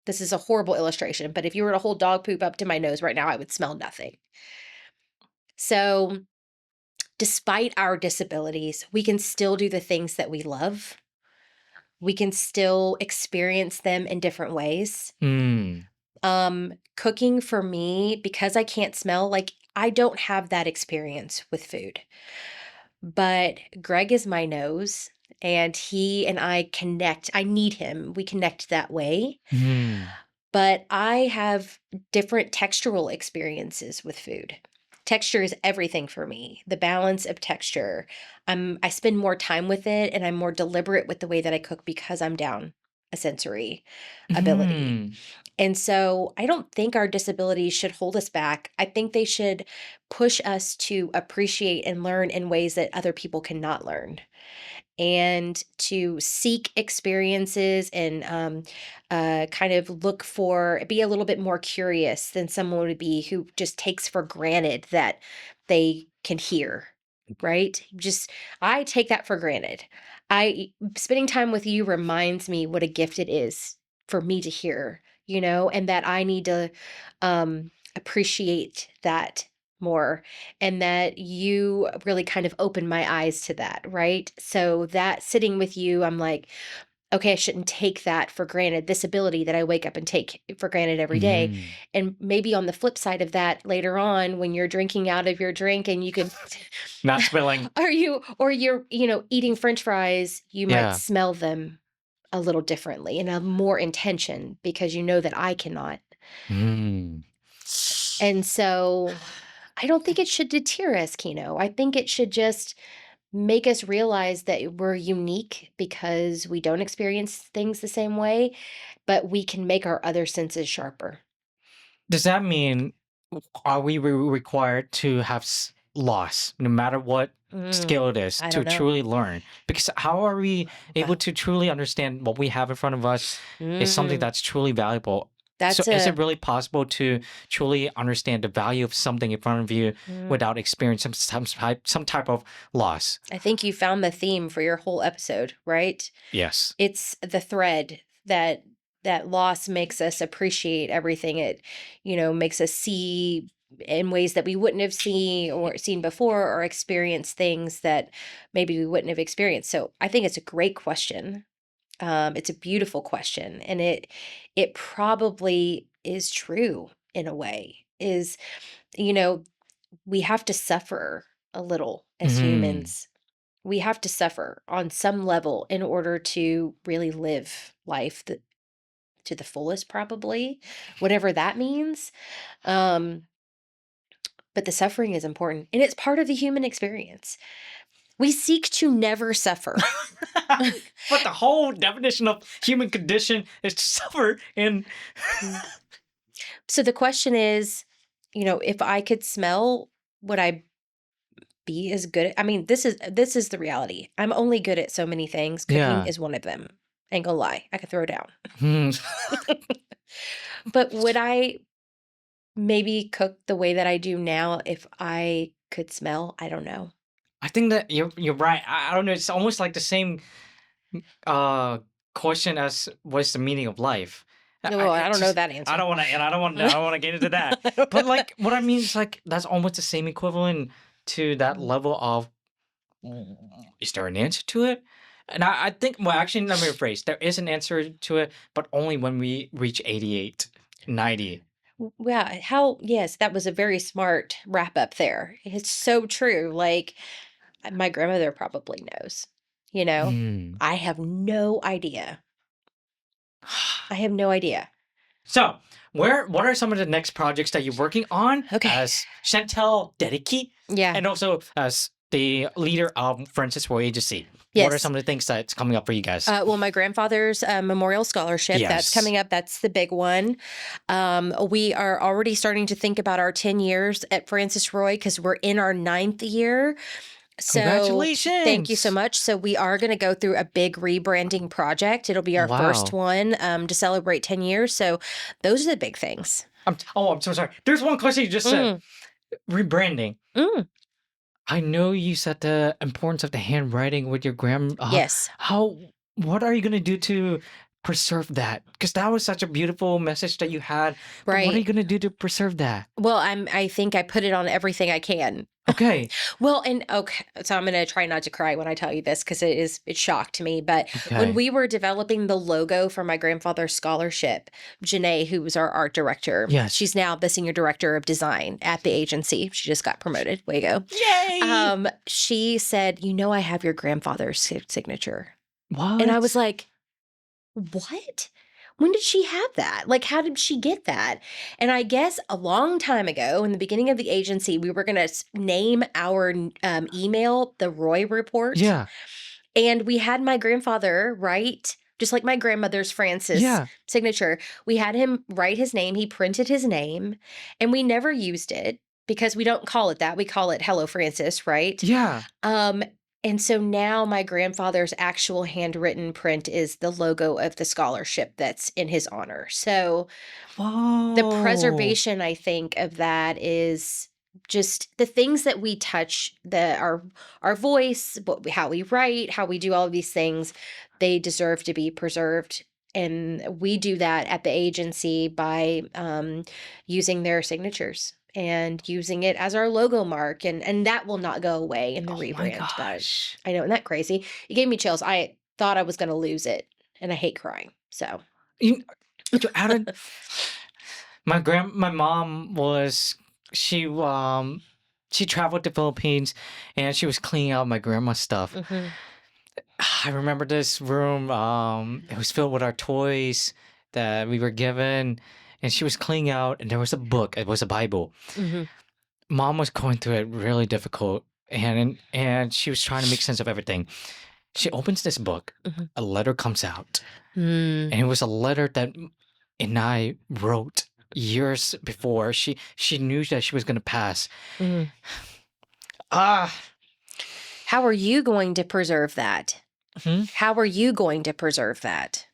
this is a horrible illustration, but if you were to hold dog poop up to my nose right now, I would smell nothing. So despite our disabilities, we can still do the things that we love. We can still experience them in different ways. Cooking for me, because I can't smell, like I don't have that experience with food. But Greg is my nose and he and I connect. I need him. We connect that way. But I have different textural experiences with food. Texture is everything for me. The balance of texture. I spend more time with it and I'm more deliberate with the way that I cook because I'm down a sensory ability. And so I don't think our disabilities should hold us back. I think they should push us to appreciate and learn in ways that other people cannot learn, and to seek experiences and kind of be a little bit more curious than someone would be who just takes for granted that they can hear, right? I take that for granted. Spending time with you reminds me what a gift it is for me to hear, and that I need to appreciate that more, and that you really kind of opened my eyes to that, right? So that sitting with you, I'm like, okay, I shouldn't take that for granted, this ability that I wake up and take for granted every day. And maybe on the flip side of that, later on, when you're drinking out of your drink and you can Not spilling. or you're, eating French fries, you might Yeah. smell them a little differently and have more intention because you know that I cannot. And so I don't think it should deter us, Kino. I think it should just make us realize that we're unique because we don't experience things the same way, but we can make our other senses sharper. Does that mean, are we required to have loss, no matter what skill it is, I to don't know. truly learn? Because how are we able to truly understand what we have in front of us is something that's truly valuable? So That's is a it really possible to truly understand the value of something in front of you mm, without experiencing some type of loss? I think you found the theme for your whole episode, right? Yes. It's the thread that loss makes us appreciate everything. It, makes us see in ways that we wouldn't have seen before, or experience things that maybe we wouldn't have experienced. So I think it's a great question. It's a beautiful question, and it probably is true in a way. Is you know we have to suffer a little as Hmm. humans. We have to suffer on some level in order to really live life to the fullest, probably, whatever that means. Um, but the suffering is important, and it's part of the human experience. We seek to never suffer. But the whole definition of human condition is to suffer and Mm. So the question is, if I could smell, would I be as good I mean, this is the reality. I'm only good at so many things. Cooking yeah. is one of them. Ain't gonna lie. I could throw down. Hmm. But would I maybe cook the way that I do now if I could smell? I don't know. I think that you're right. I don't know. It's almost like the same uh question as what's the meaning of life. No, I It's don't know just that I answer. don't want to, and I don't want to get into that. I don't But know that. like, what I mean is like that's almost the same equivalent to that Mm. level of is there an answer to it? And I think, well, actually, let me rephrase. There is an answer to it, but only when we reach 88, 90. Yeah, yes, that was a very smart wrap up there. It's so true. Like, my grandmother probably knows, you know? Hmm. I have no idea. I have no idea. So, what are some of the next projects that you're working on Okay. as Shantelle Dedicke Yeah. and also as the leader of Francis Roy Agency? What are Yes. some of the things that's coming up for you guys? Well, my grandfather's memorial scholarship, that's Yes. coming up. That's the big one. We are already starting to think about our 10 years at Francis Roy because we're in our 9th year. So thank you so Congratulations. much. So we are going to go through a big rebranding project. It'll be our first Wow. one to celebrate 10 years. So those are the big things. I'm so sorry. There's one question you just said. Mm, Rebranding. mm, I know you said the importance of the handwriting with your yes. how what are you gonna do to preserve that? Because that was such a beautiful message that you had. But what are you Right. gonna do to preserve that? Well, I think I put it on everything I can. Okay. Well, and okay, so I'm gonna try not to cry when I tell you this because it shocked me. But when Okay. we were developing the logo for my grandfather's scholarship, Janae, who was our art director, Yes. she's now the senior director of design at the agency. She just got promoted. Way to Yay! go. She said, I have your grandfather's signature. And I was What? like, what? When did she have that? Like, how did she get that? And I guess a long time ago, in the beginning of the agency, we were going to name our email the Roy Report. Yeah. And we had my grandfather write, just like my grandmother's Francis Yeah. signature, we had him write his name. He printed his name, and we never used it because we don't call it that. We call it Hello Francis, right? Yeah. Um, and so now my grandfather's actual handwritten print is the logo of the scholarship that's in his honor. So the Whoa. preservation, I think, of that is just the things that we touch, our voice, how we write, how we do all of these things, they deserve to be preserved. And we do that at the agency by using their signatures and using it as our logo mark, and that will not go away in the Oh my rebrand. But gosh. I know, isn't that crazy? It gave me chills. I thought I was going to lose it, and I hate crying. So You, you added my mom was she she traveled to Philippines and she was cleaning out my grandma's stuff. mhm. I remember this room, it was filled with our toys that we were given, and she was cleaning out and there was a book. It was a Bible. Mhm. Mom was going through it really difficult and she was trying to make sense of everything. She opens this book, Mhm. a letter comes out, Mm. and it was a letter that and I wrote years before. She knew that she was gonna pass. Mhm. Ah, How are you going to preserve that? hmm? How are you going to preserve that?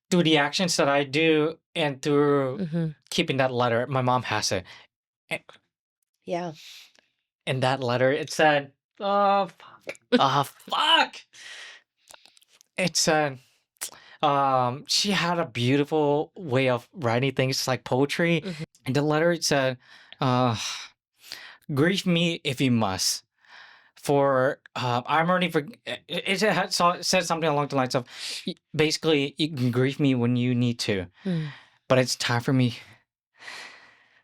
through the actions that I do and through Mm-hmm. keeping that letter, my mom has it. A- Yeah. In that letter, it said, "Oh fuck, oh fuck." It said, she had a beautiful way of writing things like poetry. Mm-hmm. In the letter, it said, uh, "Grieve me if you must." For I'm already for it had said something along the lines of basically you can grieve me when you need to, Mm-hmm. but it's time for me.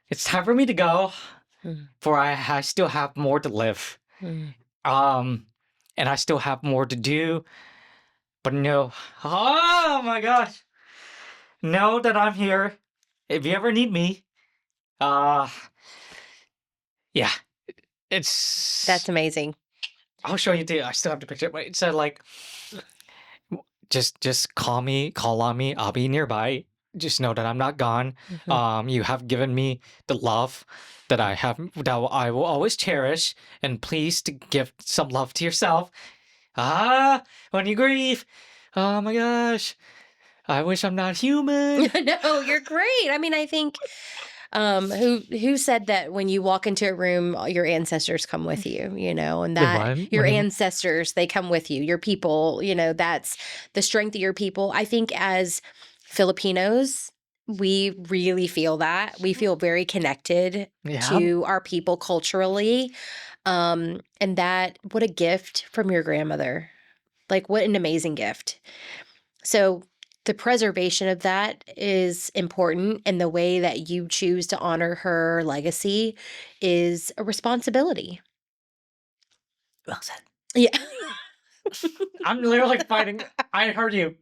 It's time for me to go, for I still have more to live. Um, and I still have more to do. But no, oh my gosh, know that I'm here. If you ever need me, uh, yeah, That's it's. amazing. I'll show you too. I still have the picture. But it said like, just call on me. I'll be nearby. Just know that I'm not gone. You have given me the love that I will always cherish. And please to give some love to yourself. When you grieve. Oh my gosh. I wish I'm not human. No, you're great. I mean, I think who said that when you walk into a room, your ancestors come with you, and The that what? your What do you mean? ancestors, they come with you, your people, that's the strength of your people. I think as Filipinos, we really feel that. We feel very connected Yeah. to our people culturally. And that, what a gift from your grandmother. Like, what an amazing gift. So the preservation of that is important, and the way that you choose to honor her legacy is a responsibility. Well said. Yeah. I'm literally fighting. I heard you.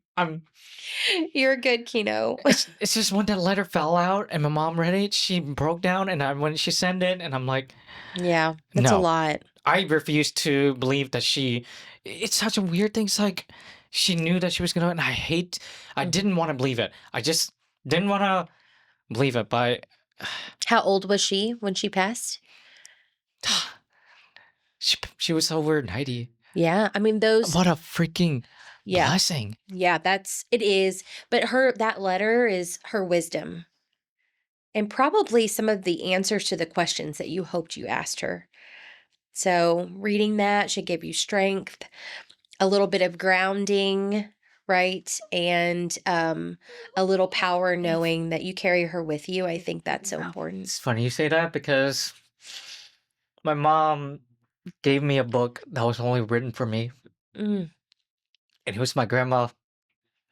You're good, Kino. It's just when that letter fell out and my mom read it, she broke down, and when she sent it, and I'm like, Yeah, that's a no, lot. I refuse to believe that she. It's such a weird thing. It's like she knew that she was gonna, and I didn't want to believe it. I just didn't want to believe it. But How old was she when she passed? she was over 90. Yeah, I mean What a freaking yeah. blessing. Yeah, it is. But that letter is her wisdom, and probably some of the answers to the questions that you hoped you asked her. So reading that should give you strength, a little bit of grounding, right? And a little power knowing that you carry her with you. I think that's so important. It's funny you say that because my mom gave me a book that was only written for me, Mm, and it was my grandma.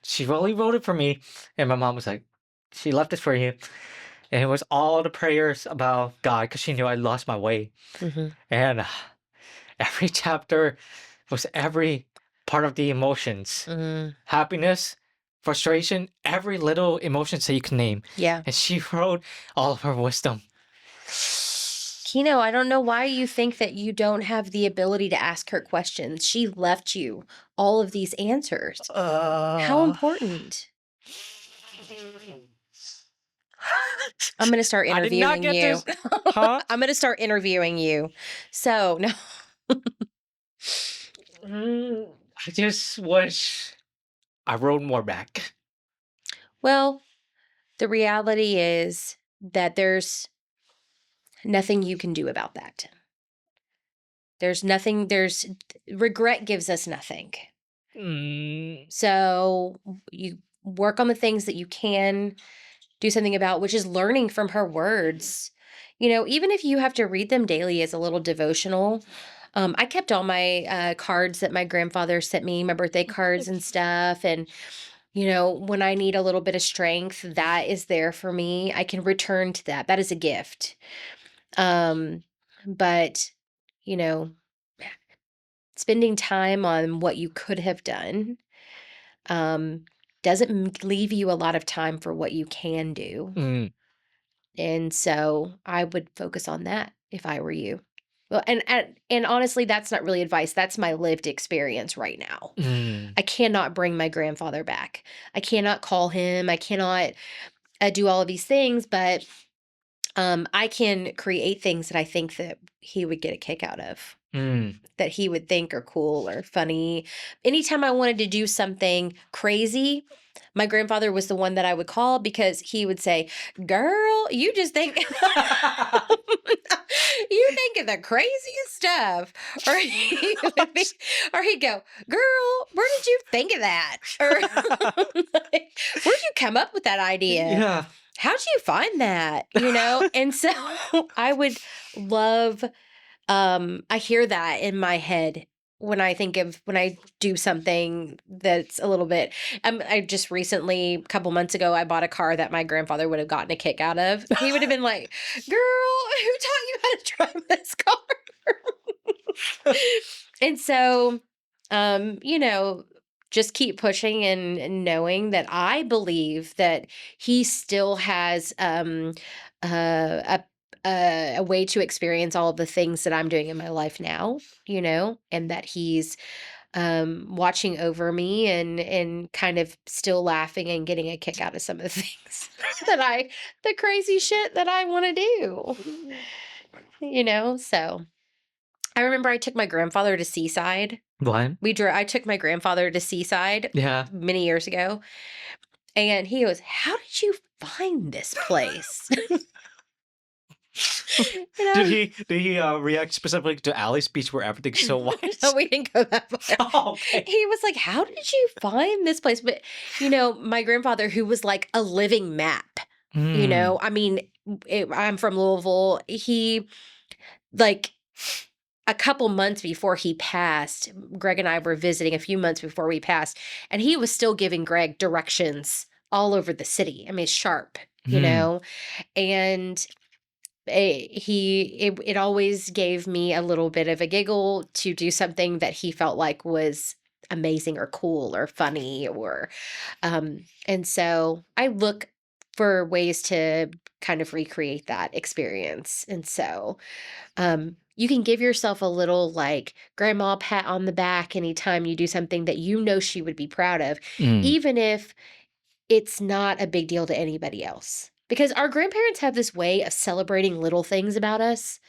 She only wrote it for me, and my mom was like, she left it for you, and it was all the prayers about God because she knew I lost my way, mhm, and every chapter was every part of the emotions, mm. happiness, frustration, every little emotions that you can name, Yeah. and she wrote all of her wisdom. Kino, I don't know why you think that you don't have the ability to ask her questions. She left you all of these answers. How important. I'm going to start I did not interviewing get you. this. Huh? I'm going to start interviewing you. So, no. I just wish I wrote more back. Well, the reality is that there's nothing you can do about that. Regret gives us nothing. Mm, So you work on the things that you can do something about, which is learning from her words. Even if you have to read them daily as a little devotional. I kept all my cards that my grandfather sent me, my birthday cards and stuff. And, when I need a little bit of strength, that is there for me. I can return to that. That is a gift. But, you know, spending time on what you could have done um, doesn't leave you a lot of time for what you can do. mm, And so I would focus on that if I were you. Well, and honestly, that's not really advice. That's my lived experience right now. mm, I cannot bring my grandfather back. I cannot call him. I cannot do all of these things, but I can create things that I think that he would get a kick out of. that he would think are cool or funny. Anytime I wanted to do something crazy, my grandfather was the one that I would call because he would say, "Girl, you just think you think of the craziest stuff." Or he would be, or he'd go, "Girl, where did you think of that?" Or like, "Where'd you come up with that idea? Yeah. How'd you find that?" And so I would love I hear that in my head when I do something that's a little bit. I just recently, a couple months ago, I bought a car that my grandfather would have gotten a kick out of. He would have been like, "Girl, who taught you how to drive this car?" And so, just keep pushing and knowing that I believe that he still has a a way to experience all of the things that I'm doing in my life now, and that he's watching over me and kind of still laughing and getting a kick out of some of the things the crazy shit that I want to do. So I remember I took my grandfather to Seaside. What? I took my grandfather to Seaside Yeah. many years ago, and he goes, "How did you find this place?" Did he react specifically to Ali's speech where everything's so white? No, we didn't go that far. Oh, okay. He was like, "How did you find this place?" But my grandfather, who was like a living map. I mean, I'm from Louisville. He, like, a couple months before he passed, Greg and I were visiting a few months before we passed, and he was still giving Greg directions all over the city. I mean, sharp, and it always gave me a little bit of a giggle to do something that he felt like was amazing or cool or funny and so I look for ways to kind of recreate that experience. And so you can give yourself a little like grandma pat on the back anytime you do something that she would be proud of, even if it's not a big deal to anybody else. Because our grandparents have this way of celebrating little things about us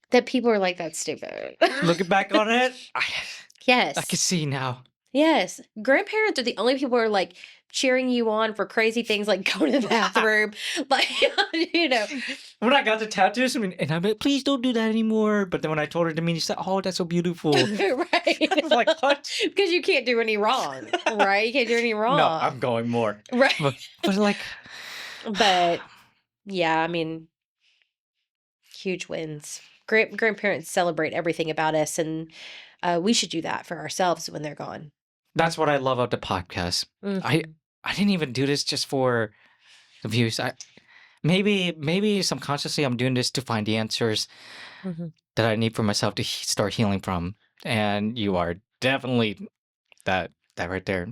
that people are like, "That's stupid." Looking back on it, I can Yes. see now. Yes. Grandparents are the only people who are like cheering you on for crazy things like going to the bathroom. Like, When I got the tattoos, and I'm like, "Please don't do that anymore." But then when I told her to me, she said, "Oh, that's so beautiful." Right. I was like, "What?" Because you can't do any wrong, right? You can't do any wrong. No, I'm going more. Right. But like, But yeah, I mean, huge wins. Grandparents celebrate everything about us, and we should do that for ourselves when they're gone. that's what I love about the podcast. I didn't even do this just for the views. Maybe subconsciously I'm doing this to find the answers that I need for myself to start healing from. And you are definitely that right there.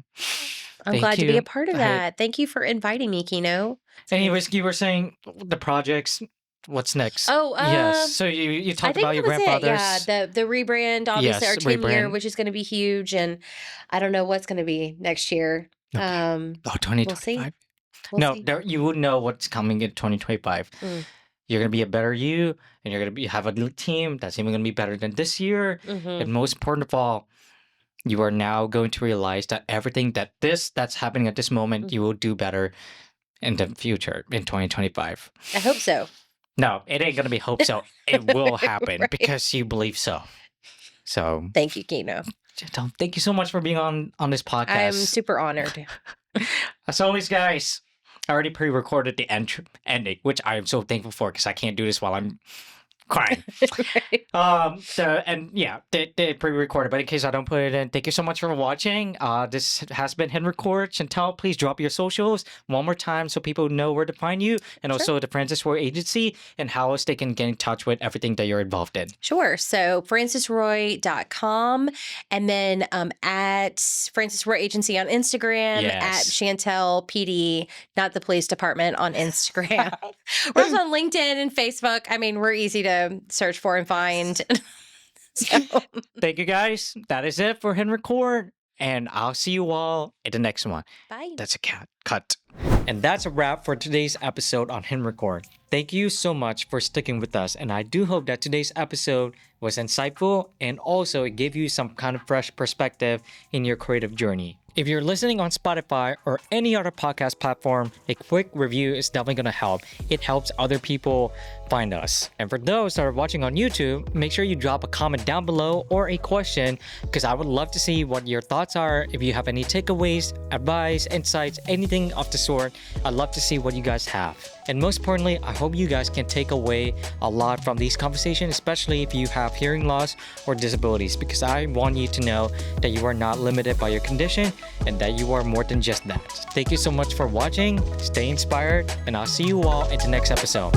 I'm Thank glad to be you. a part of that. Thank you for inviting me, Kino. Anyways, you were saying the projects. What's next? Oh, yes. So you I talked think about your that was it. grandfather's. Yeah, the rebrand, obviously Yes, our 10-year, rebrand. which is going to be huge, and I don't know what's going to be next year. Okay. Oh, Oh, we'll see. 2025. We'll No, see. you would know what's coming in 2025. You're gonna be a better you, and you're gonna have a little team that's even gonna be better than this year. And most important of all, you are now going to realize that everything that's happening at this moment, you will do better in the future in 2025. I hope so. No, it ain't gonna be hope so. It will happen Right. because you believe so. So Thank you, Kino. Shantelle, thank you so much for being on this podcast. I'm super honored. As always, guys, I already pre-recorded the ending, which I am so thankful for because I can't do this while I'm crying. Right. They pre-recorded, but in case I don't put it in, thank you so much for watching. This has been Hidden Record. Shantelle, please drop your socials one more time so people know where to find you, and also the Francis Roy Agency and how else they can get in touch with everything that you're involved in. Sure. So francisroy.com, and then at Francis Roy Agency on Instagram, at Shantelle PD, not the police department, on Instagram. We're also on LinkedIn and Facebook. I mean, we're easy to search for and find. So. Thank you, guys. That is it for Hidden Record, and I'll see you all in the next one. Bye. That's a cat. cut. And that's a wrap for today's episode on Hit Record. Thank you so much for sticking with us, and I do hope that today's episode was insightful and also it gave you some kind of fresh perspective in your creative journey. If you're listening on Spotify or any other podcast platform, a quick review is definitely going to help. It helps other people find us. And for those that are watching on YouTube, make sure you drop a comment down below or a question, because I would love to see what your thoughts are. If you have any takeaways, advice, insights, anything of the sort, I'd love to see what you guys have. And most importantly, I hope you guys can take away a lot from these conversations, especially if you have hearing loss or disabilities, because I want you to know that you are not limited by your condition and that you are more than just that. Thank you so much for watching. Stay inspired, and I'll see you all in the next episode.